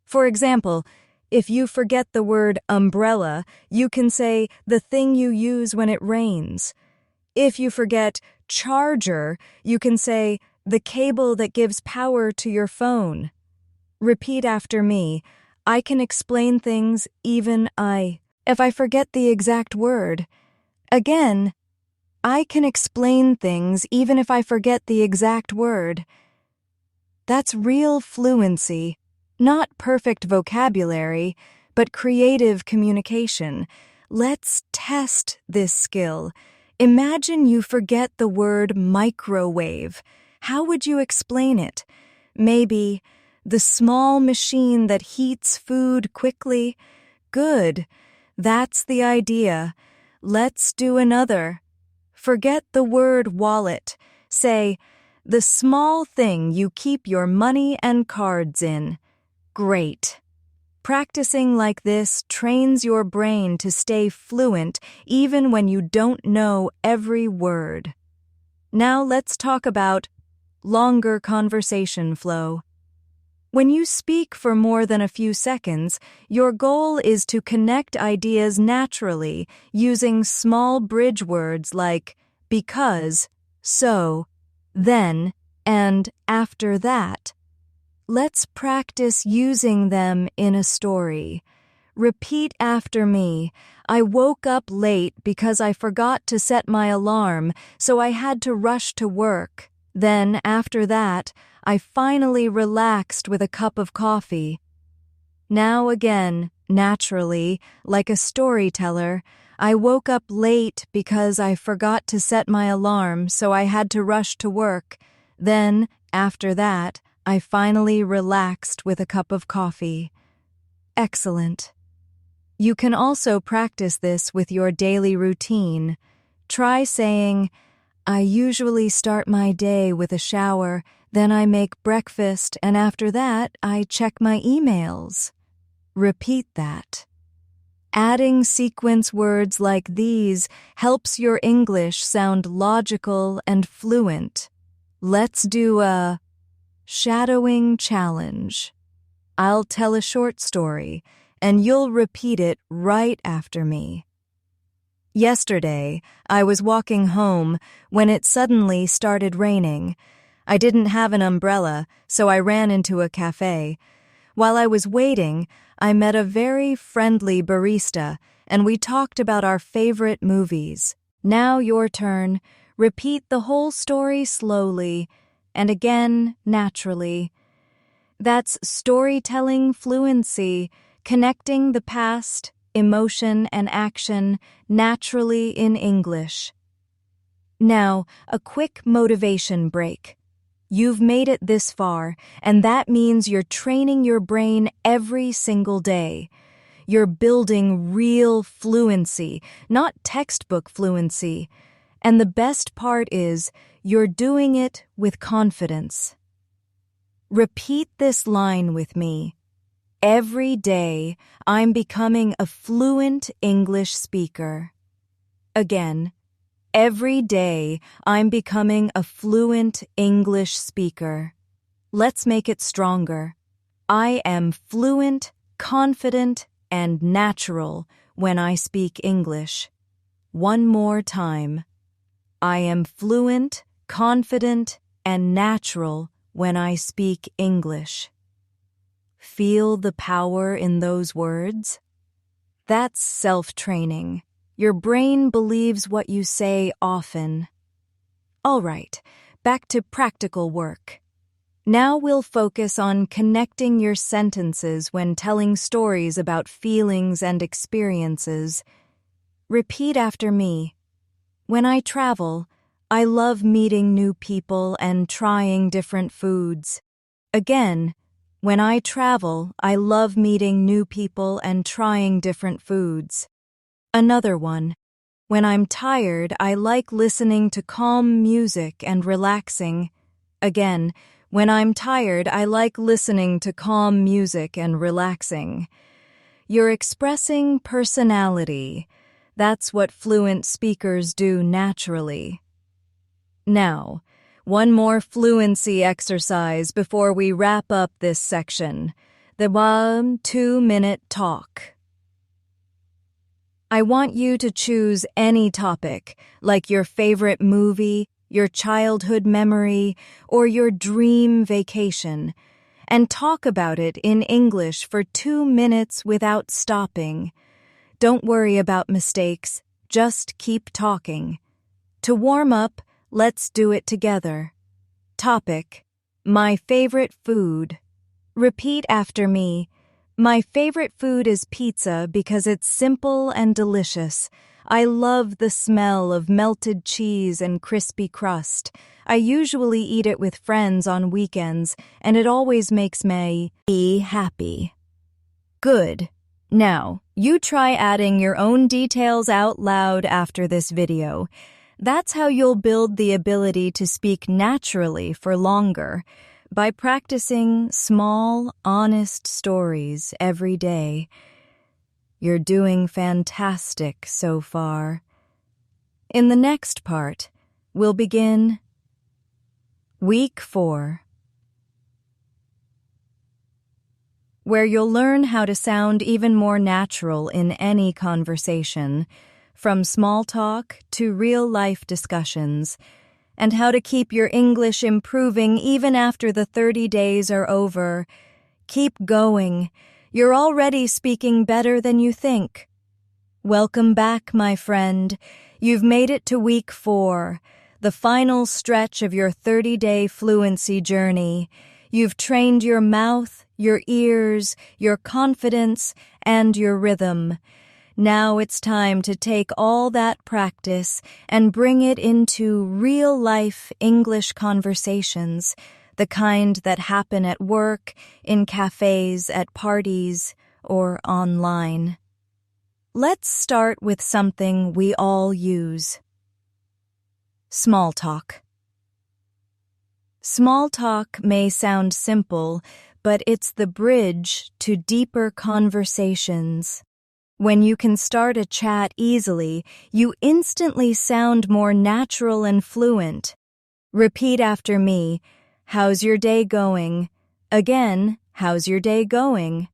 For example, if you forget the word umbrella, you can say the thing you use when it rains. If you forget charger, you can say the cable that gives power to your phone. Repeat after me. I can explain things if I forget the exact word. Again, I can explain things even if I forget the exact word. That's real fluency, not perfect vocabulary, but creative communication. Let's test this skill. Imagine you forget the word microwave. How would you explain it? Maybe, the small machine that heats food quickly? Good. That's the idea. Let's do another. Forget the word wallet. Say, the small thing you keep your money and cards in. Great. Practicing like this trains your brain to stay fluent even when you don't know every word. Now let's talk about longer conversation flow. When you speak for more than a few seconds, your goal is to connect ideas naturally using small bridge words like because, so, then, and after that. Let's practice using them in a story. Repeat after me. I woke up late because I forgot to set my alarm, so I had to rush to work. Then, after that, I finally relaxed with a cup of coffee. Now again, naturally, like a storyteller, I woke up late because I forgot to set my alarm, so I had to rush to work. Then, after that, I finally relaxed with a cup of coffee. Excellent. You can also practice this with your daily routine. Try saying, I usually start my day with a shower, then I make breakfast, and after that, I check my emails. Repeat that. Adding sequence words like these helps your English sound logical and fluent. Let's do a shadowing challenge. I'll tell a short story, and you'll repeat it right after me. Yesterday, I was walking home when it suddenly started raining. I didn't have an umbrella, so I ran into a cafe. While I was waiting, I met a very friendly barista, and we talked about our favorite movies. Now your turn. Repeat the whole story slowly, and again naturally. That's storytelling fluency, connecting the past, emotion, and action naturally in English. Now, a quick motivation break. You've made it this far, and that means you're training your brain every single day. You're building real fluency, not textbook fluency. And the best part is, you're doing it with confidence. Repeat this line with me. Every day, I'm becoming a fluent English speaker. Again, every day, I'm becoming a fluent English speaker. Let's make it stronger. I am fluent, confident, and natural when I speak English. One more time. I am fluent, confident, and natural when I speak English. Feel the power in those words? That's self-training. Your brain believes what you say often. All right, back to practical work. Now we'll focus on connecting your sentences when telling stories about feelings and experiences. Repeat after me. When I travel, I love meeting new people and trying different foods. Again, when I travel, I love meeting new people and trying different foods. Another one. When I'm tired, I like listening to calm music and relaxing. Again, when I'm tired, I like listening to calm music and relaxing. You're expressing personality. That's what fluent speakers do naturally. Now, one more fluency exercise before we wrap up this section. The 2-minute talk. I want you to choose any topic, like your favorite movie, your childhood memory, or your dream vacation, and talk about it in English for 2 minutes without stopping. Don't worry about mistakes, just keep talking. To warm up, let's do it together. Topic: my favorite food. Repeat after me. My favorite food is pizza because it's simple and delicious. I love the smell of melted cheese and crispy crust. I usually eat it with friends on weekends, and it always makes me happy. Good. Now, you try adding your own details out loud after this video. That's how you'll build the ability to speak naturally for longer, by practicing small, honest stories every day. You're doing fantastic so far. In the next part, we'll begin Week 4, where you'll learn how to sound even more natural in any conversation, from small talk to real-life discussions, and how to keep your English improving even after the 30 days are over. Keep going. You're already speaking better than you think. Welcome back, my friend. You've made it to Week 4, the final stretch of your 30-day fluency journey. You've trained your mouth, your ears, your confidence, and your rhythm. Now it's time to take all that practice and bring it into real-life English conversations, the kind that happen at work, in cafes, at parties, or online. Let's start with something we all use. Small talk. Small talk may sound simple, but it's the bridge to deeper conversations. When you can start a chat easily, you instantly sound more natural and fluent. Repeat after me. How's your day going? Again, how's your day going?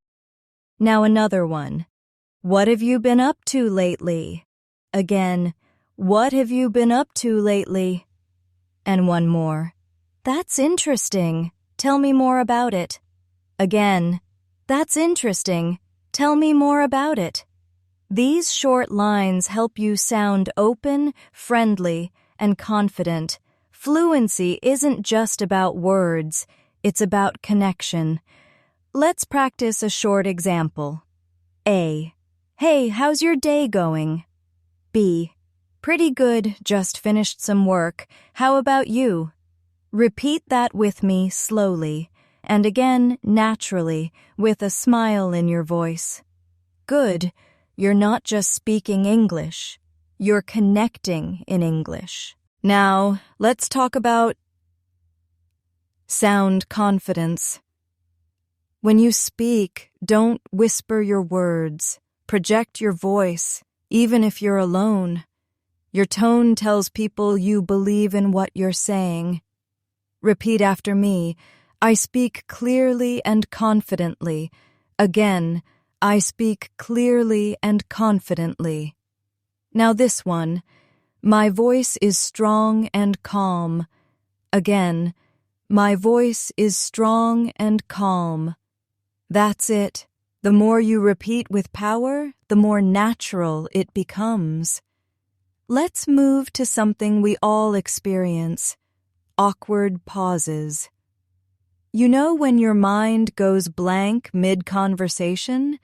Now another one. What have you been up to lately? Again, what have you been up to lately? And one more. That's interesting. Tell me more about it. Again, that's interesting. Tell me more about it. These short lines help you sound open, friendly, and confident. Fluency isn't just about words, it's about connection. Let's practice a short example. A. Hey, how's your day going? B. Pretty good, just finished some work. How about you? Repeat that with me slowly, and again naturally, with a smile in your voice. Good. You're not just speaking English. You're connecting in English. Now, let's talk about sound confidence. When you speak, don't whisper your words. Project your voice, even if you're alone. Your tone tells people you believe in what you're saying. Repeat after me. I speak clearly and confidently. Again, I speak clearly and confidently. Now this one. My voice is strong and calm. Again, my voice is strong and calm. That's it. The more you repeat with power, the more natural it becomes. Let's move to something we all experience. Awkward pauses. You know when your mind goes blank mid-conversation?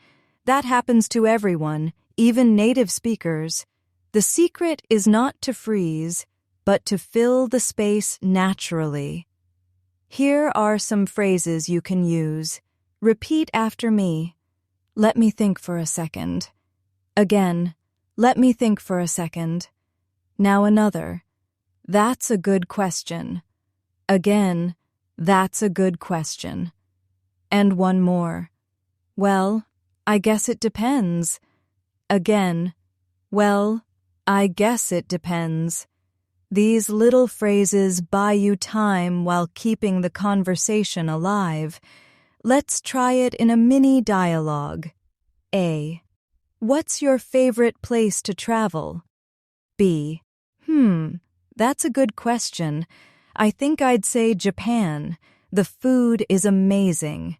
That happens to everyone, even native speakers. The secret is not to freeze, but to fill the space naturally. Here are some phrases you can use. Repeat after me. Let me think for a second. Again, let me think for a second. Now another. That's a good question. Again, that's a good question. And one more. Well, I guess it depends. Again, well, I guess it depends. These little phrases buy you time while keeping the conversation alive. Let's try it in a mini dialogue. A. What's your favorite place to travel? B. That's a good question. I think I'd say Japan. The food is amazing.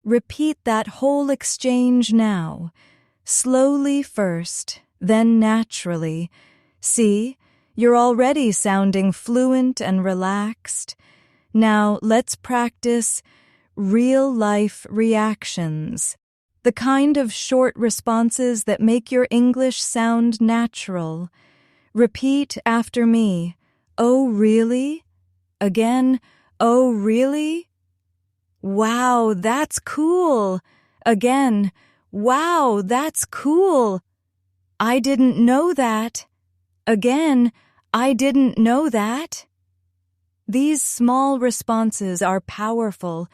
Repeat that whole exchange now. Slowly first, then naturally. See, you're already sounding fluent and relaxed. Now let's practice real-life reactions. The kind of short responses that make your English sound natural. Repeat after me. Oh, really? Again, oh, really? Wow, that's cool. Again, wow, that's cool. I didn't know that. Again, I didn't know that. These small responses are powerful.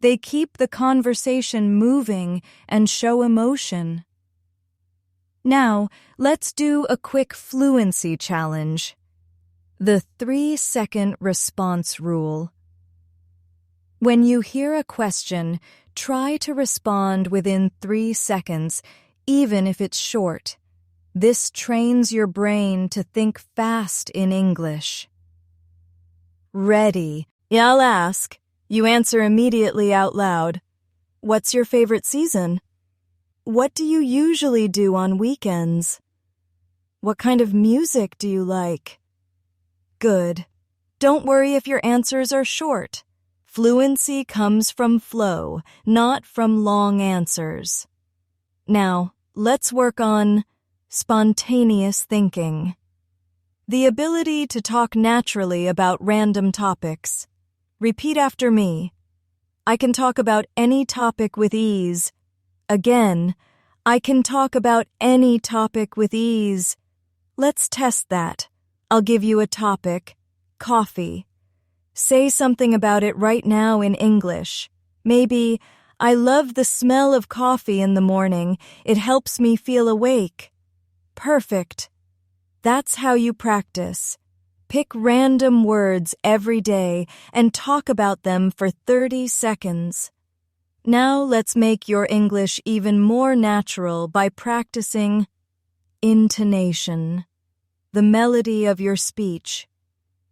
They keep the conversation moving and show emotion. Now, let's do a quick fluency challenge. The 3-second response rule. When you hear a question, try to respond within 3 seconds, even if it's short. This trains your brain to think fast in English. Ready. Yeah, I'll ask. You answer immediately out loud. What's your favorite season? What do you usually do on weekends? What kind of music do you like? Good. Don't worry if your answers are short. Fluency comes from flow, not from long answers. Now, let's work on spontaneous thinking. The ability to talk naturally about random topics. Repeat after me. I can talk about any topic with ease. Again, I can talk about any topic with ease. Let's test that. I'll give you a topic, coffee. Say something about it right now in English. Maybe, I love the smell of coffee in the morning. It helps me feel awake. Perfect. That's how you practice. Pick random words every day and talk about them for 30 seconds. Now let's make your English even more natural by practicing intonation, the melody of your speech.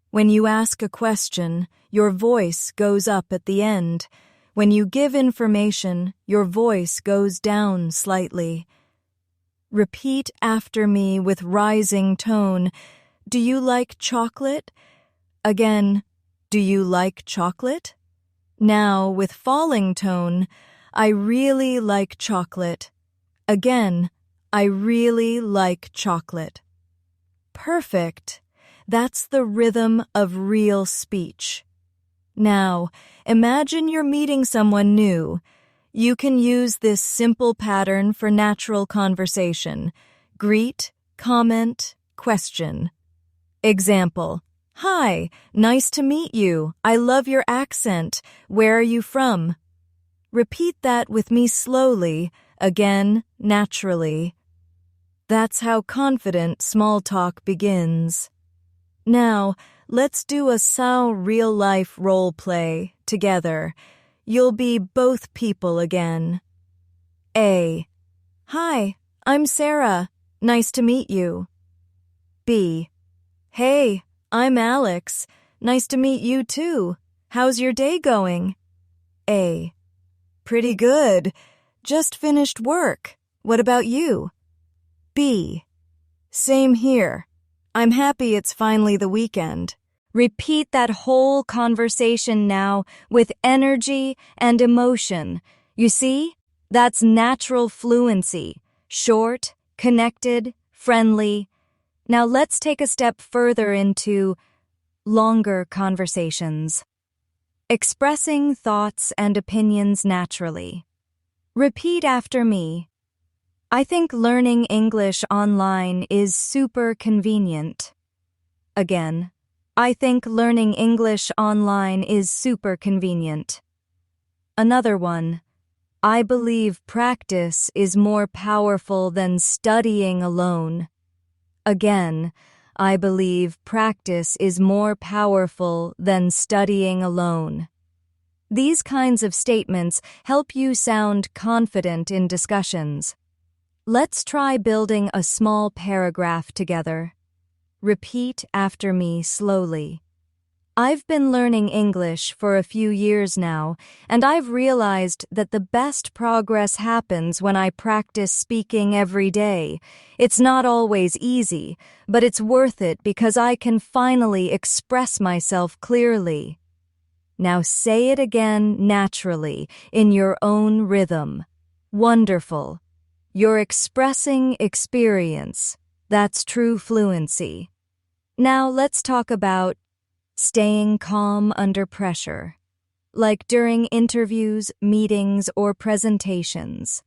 When you ask a question, your voice goes up at the end. When you give information, your voice goes down slightly. Repeat after me with rising tone. Do you like chocolate? Again, do you like chocolate? Now, with falling tone, I really like chocolate. Again, I really like chocolate. Perfect. That's the rhythm of real speech. Now, imagine you're meeting someone new. You can use this simple pattern for natural conversation. Greet, comment, question. Example: Hi, nice to meet you. I love your accent. Where are you from? Repeat that with me slowly, again, naturally. That's how confident small talk begins. Now, let's do a real-life role play together. You'll be both people again. A. Hi, I'm Sarah. Nice to meet you. B. Hey, I'm Alex. Nice to meet you too. How's your day going? A. Pretty good. Just finished work. What about you? B. Same here. I'm happy it's finally the weekend. Repeat that whole conversation now with energy and emotion. You see? That's natural fluency. Short, connected, friendly. Now let's take a step further into longer conversations. Expressing thoughts and opinions naturally. Repeat after me. I think learning English online is super convenient. Again, I think learning English online is super convenient. Another one. I believe practice is more powerful than studying alone. Again, I believe practice is more powerful than studying alone. These kinds of statements help you sound confident in discussions. Let's try building a small paragraph together. Repeat after me slowly. I've been learning English for a few years now, and I've realized that the best progress happens when I practice speaking every day. It's not always easy, but it's worth it because I can finally express myself clearly. Now say it again naturally, in your own rhythm. Wonderful. You're expressing experience. That's true fluency. Now let's talk about staying calm under pressure, like during interviews, meetings, or presentations.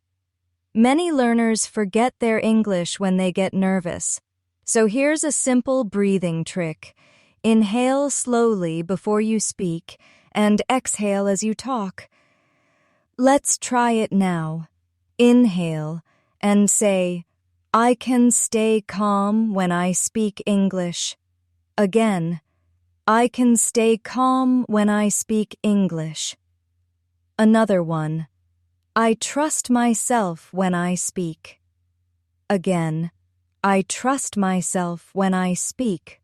Many learners forget their English when they get nervous. So here's a simple breathing trick. Inhale slowly before you speak and exhale as you talk. Let's try it now. Inhale and say, I can stay calm when I speak English. Again, I can stay calm when I speak English. Another one. I trust myself when I speak. Again, I trust myself when I speak.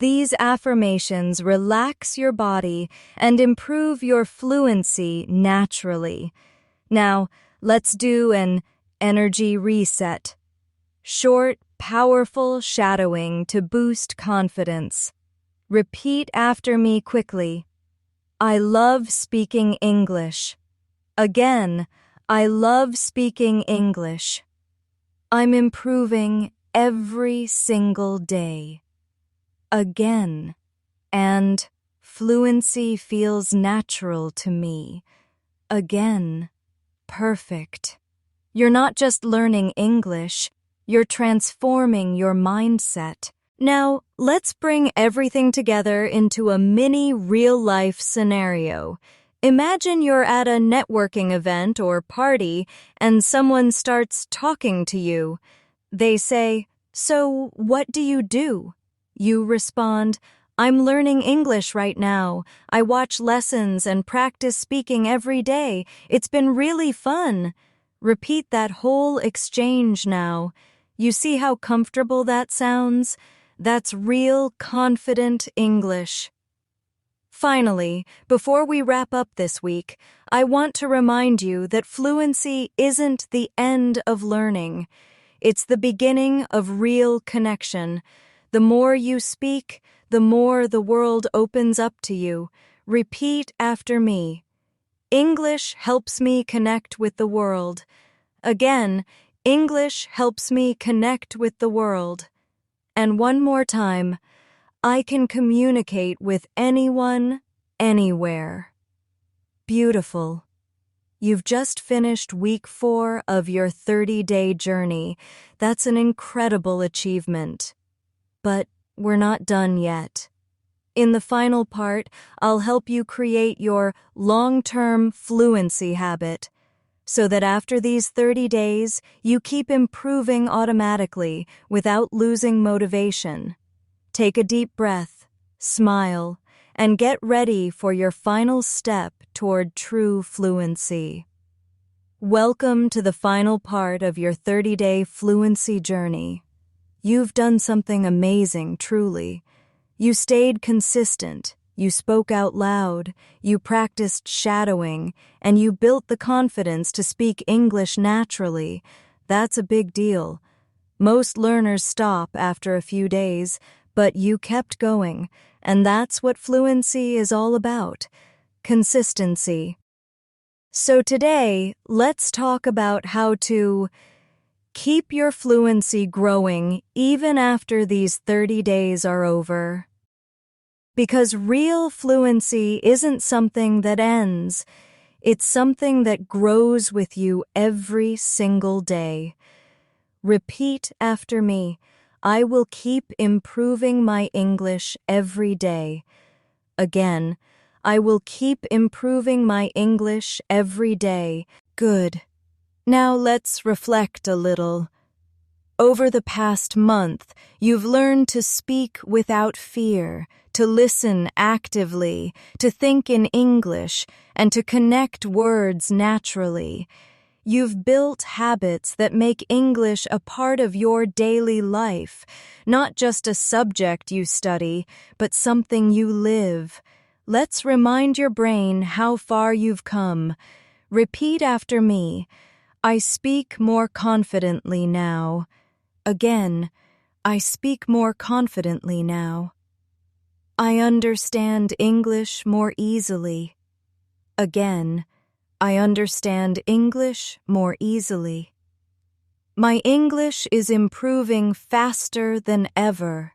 These affirmations relax your body and improve your fluency naturally. Now, let's do an energy reset. Short, powerful shadowing to boost confidence. Repeat after me quickly. I love speaking English. Again, I love speaking English. I'm improving every single day. Again, and fluency feels natural to me. Again, perfect. You're not just learning English, you're transforming your mindset. Now, let's bring everything together into a mini real-life scenario. Imagine you're at a networking event or party and someone starts talking to you. They say, "So, what do you do?" You respond, I'm learning English right now. I watch lessons and practice speaking every day. It's been really fun. Repeat that whole exchange now. You see how comfortable that sounds? That's real, confident English. Finally, before we wrap up this week, I want to remind you that fluency isn't the end of learning. It's the beginning of real connection. The more you speak, the more the world opens up to you. Repeat after me. English helps me connect with the world. Again, English helps me connect with the world. And one more time, I can communicate with anyone, anywhere. Beautiful. You've just finished week 4 of your 30-day journey. That's an incredible achievement. But we're not done yet. In the final part, I'll help you create your long-term fluency habit, so that after these 30 days, you keep improving automatically without losing motivation. Take a deep breath, smile, and get ready for your final step toward true fluency. Welcome to the final part of your 30-day fluency journey. You've done something amazing, truly. You stayed consistent, you spoke out loud, you practiced shadowing, and you built the confidence to speak English naturally. That's a big deal. Most learners stop after a few days, but you kept going, and that's what fluency is all about. Consistency. So today, let's talk about how to keep your fluency growing even after these 30 days are over. Because real fluency isn't something that ends. It's something that grows with you every single day. Repeat after me. I will keep improving my English every day. Again, I will keep improving my English every day. Good. Now let's reflect a little. Over the past month, you've learned to speak without fear, to listen actively, to think in English, and to connect words naturally. You've built habits that make English a part of your daily life, not just a subject you study, but something you live. Let's remind your brain how far you've come. Repeat after me. I speak more confidently now. Again, I speak more confidently now. I understand English more easily. Again, I understand English more easily. My English is improving faster than ever.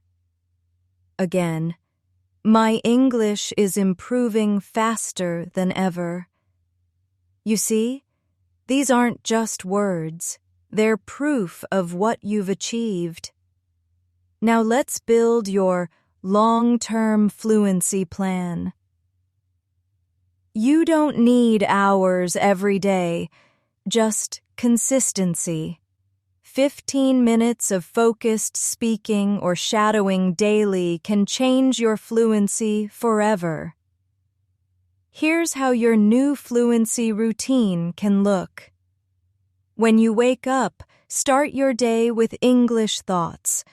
Again, my English is improving faster than ever. You see? These aren't just words. They're proof of what you've achieved. Now let's build your long-term fluency plan. You don't need hours every day, just consistency. 15 minutes of focused speaking or shadowing daily can change your fluency forever. Here's how your new fluency routine can look. When you wake up, start your day with English thoughts.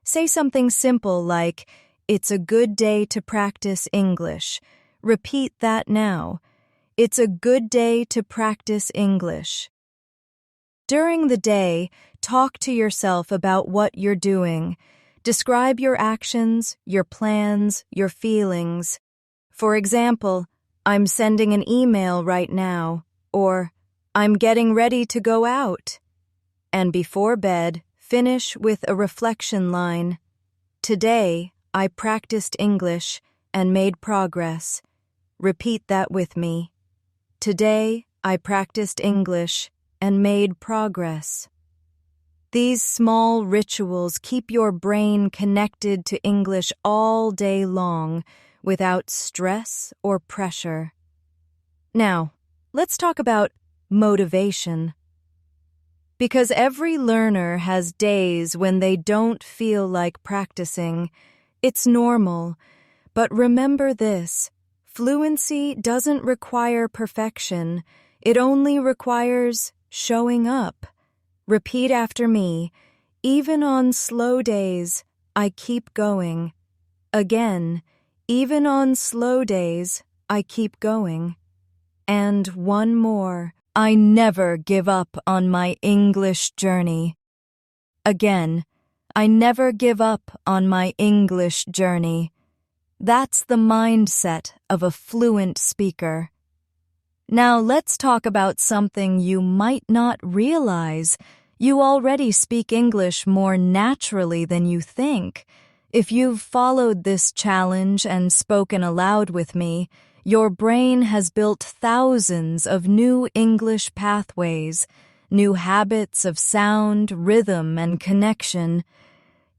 Say something simple like, "It's a good day to practice English." Repeat that now. It's a good day to practice English. During the day, talk to yourself about what you're doing. Describe your actions, your plans, your feelings. For example, I'm sending an email right now, or I'm getting ready to go out. And before bed, finish with a reflection line. Today, I practiced English and made progress. Repeat that with me. Today, I practiced English and made progress. These small rituals keep your brain connected to English all day long without stress or pressure. Now, let's talk about motivation. Because every learner has days when they don't feel like practicing, It's normal, but remember this: fluency doesn't require perfection, it only requires showing up. Repeat after me: even on slow days, I keep going. Again, even on slow days, I keep going. And one more: I never give up on my English journey. Again, I never give up on my English journey. That's the mindset of a fluent speaker. Now let's talk about something you might not realize. You already speak English more naturally than you think. If you've followed this challenge and spoken aloud with me, your brain has built thousands of new English pathways, new habits of sound, rhythm, and connection.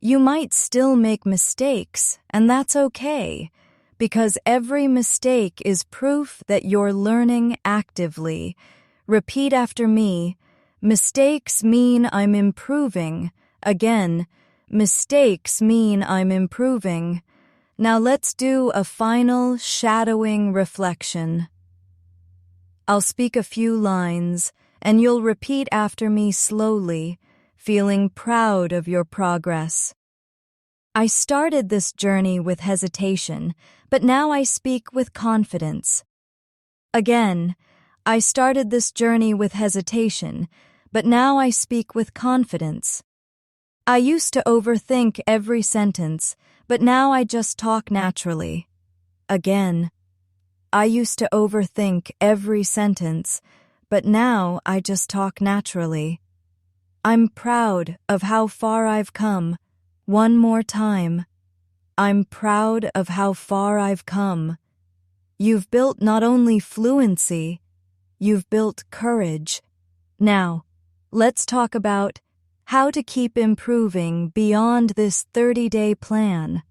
You might still make mistakes, and that's okay, because every mistake is proof that you're learning actively. Repeat after me: mistakes mean I'm improving. Again, mistakes mean I'm improving. Now let's do a final shadowing reflection. I'll speak a few lines, and you'll repeat after me slowly, feeling proud of your progress. I started this journey with hesitation, but now I speak with confidence. Again, I started this journey with hesitation, but now I speak with confidence. I used to overthink every sentence, but now I just talk naturally. Again, I used to overthink every sentence, but now I just talk naturally. I'm proud of how far I've come. One more time. I'm proud of how far I've come. You've built not only fluency, you've built courage. Now, let's talk about how to keep improving beyond this 30-day plan.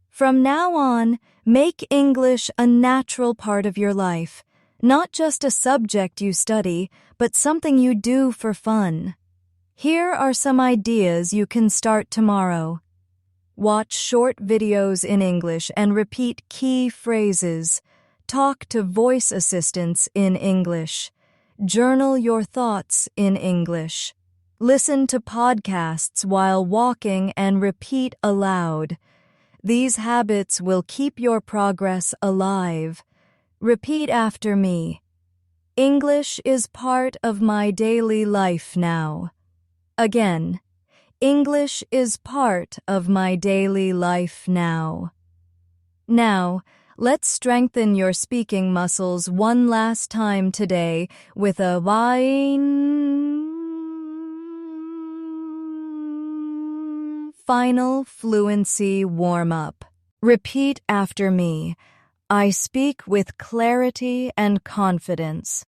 From now on, make English a natural part of your life, not just a subject you study, but something you do for fun. Here are some ideas you can start tomorrow. Watch short videos in English and repeat key phrases. Talk to voice assistants in English. Journal your thoughts in English. Listen to podcasts while walking and repeat aloud. These habits will keep your progress alive. Repeat after me. English is part of my daily life now. Again, English is part of my daily life now. Now, let's strengthen your speaking muscles one last time today with a final fluency warm-up. Repeat after me. I speak with clarity and confidence.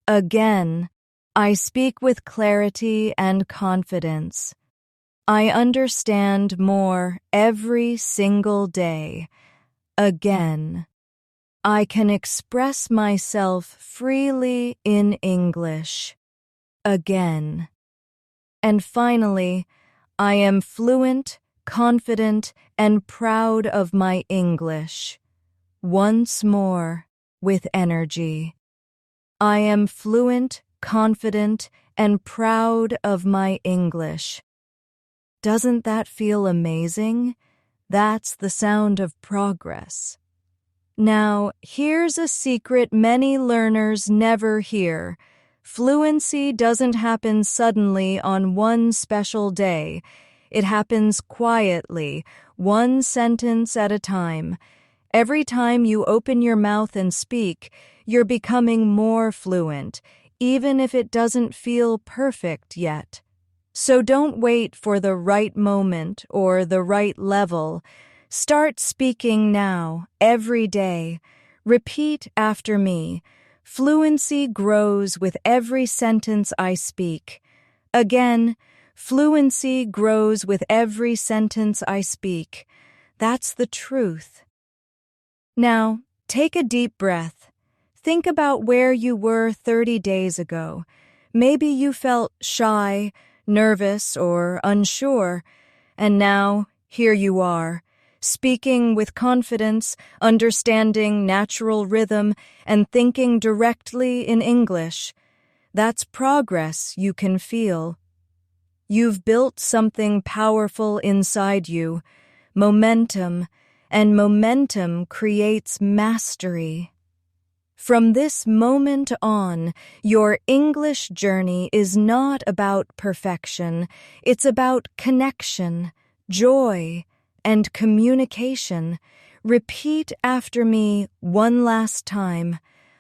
Again, I speak with clarity and confidence. I understand more every single day. Again, I can express myself freely in English. Again. And finally, I am fluent, confident, and proud of my English. Once more, with energy. I am fluent, confident, and proud of my English. Doesn't that feel amazing? That's the sound of progress. Now, here's a secret many learners never hear. Fluency doesn't happen suddenly on one special day. It happens quietly, one sentence at a time. Every time you open your mouth and speak, you're becoming more fluent, even if it doesn't feel perfect yet. So don't wait for the right moment or the right level. Start speaking now, every day. Repeat after me. Fluency grows with every sentence I speak. Again, fluency grows with every sentence I speak. That's the truth. Now, take a deep breath. Think about where you were 30 days ago. Maybe you felt shy, nervous, or unsure, and now here you are. speaking with confidence, understanding natural rhythm, and thinking directly in English. That's progress you can feel. You've built something powerful inside you, momentum, and momentum creates mastery. From this moment on, your English journey is not about perfection. It's about connection, joy, and communication. Repeat after me one last time.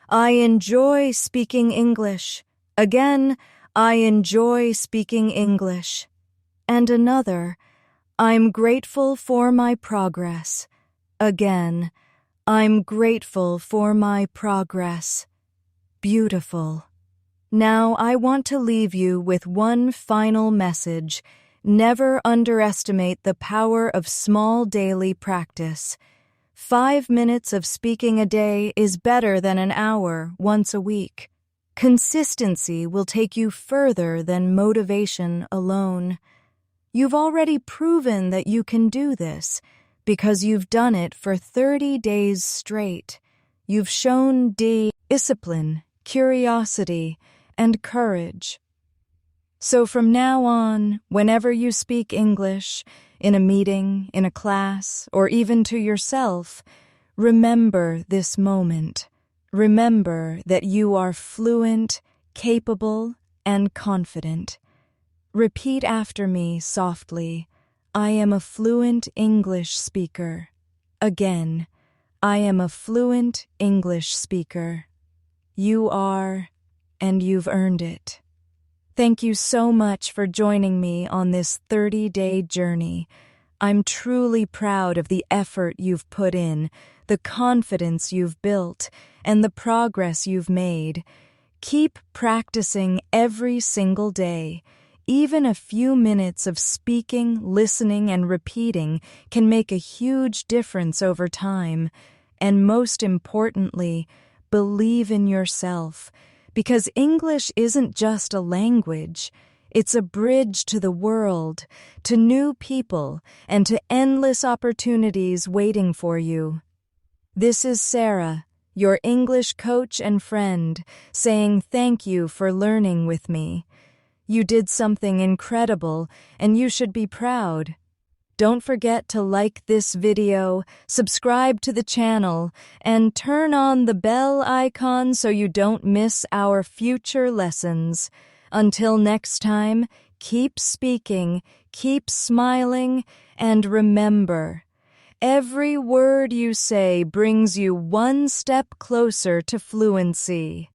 I enjoy speaking English. Again, I enjoy speaking English. And another, I'm grateful for my progress. Again, I'm grateful for my progress. Beautiful. Now I want to leave you with one final message. Never underestimate the power of small daily practice. 5 minutes of speaking a day is better than an hour once a week. Consistency will take you further than motivation alone. You've already proven that you can do this because you've done it for 30 days straight. You've shown discipline, curiosity, and courage. So from now on, whenever you speak English, in a meeting, in a class, or even to yourself, remember this moment. Remember that you are fluent, capable, and confident. Repeat after me softly. I am a fluent English speaker. Again, I am a fluent English speaker. You are, and you've earned it. Thank you so much for joining me on this 30-day journey. I'm truly proud of the effort you've put in, the confidence you've built, and the progress you've made. Keep practicing every single day. Even a few minutes of speaking, listening, and repeating can make a huge difference over time. And most importantly, believe in yourself, because English isn't just a language. It's a bridge to the world, to new people, and to endless opportunities waiting for you. This is Sarah, your English coach and friend, saying thank you for learning with me. You did something incredible, and you should be proud. Don't forget to like this video, subscribe to the channel, and turn on the bell icon so you don't miss our future lessons. Until next time, keep speaking, keep smiling, and remember, every word you say brings you one step closer to fluency.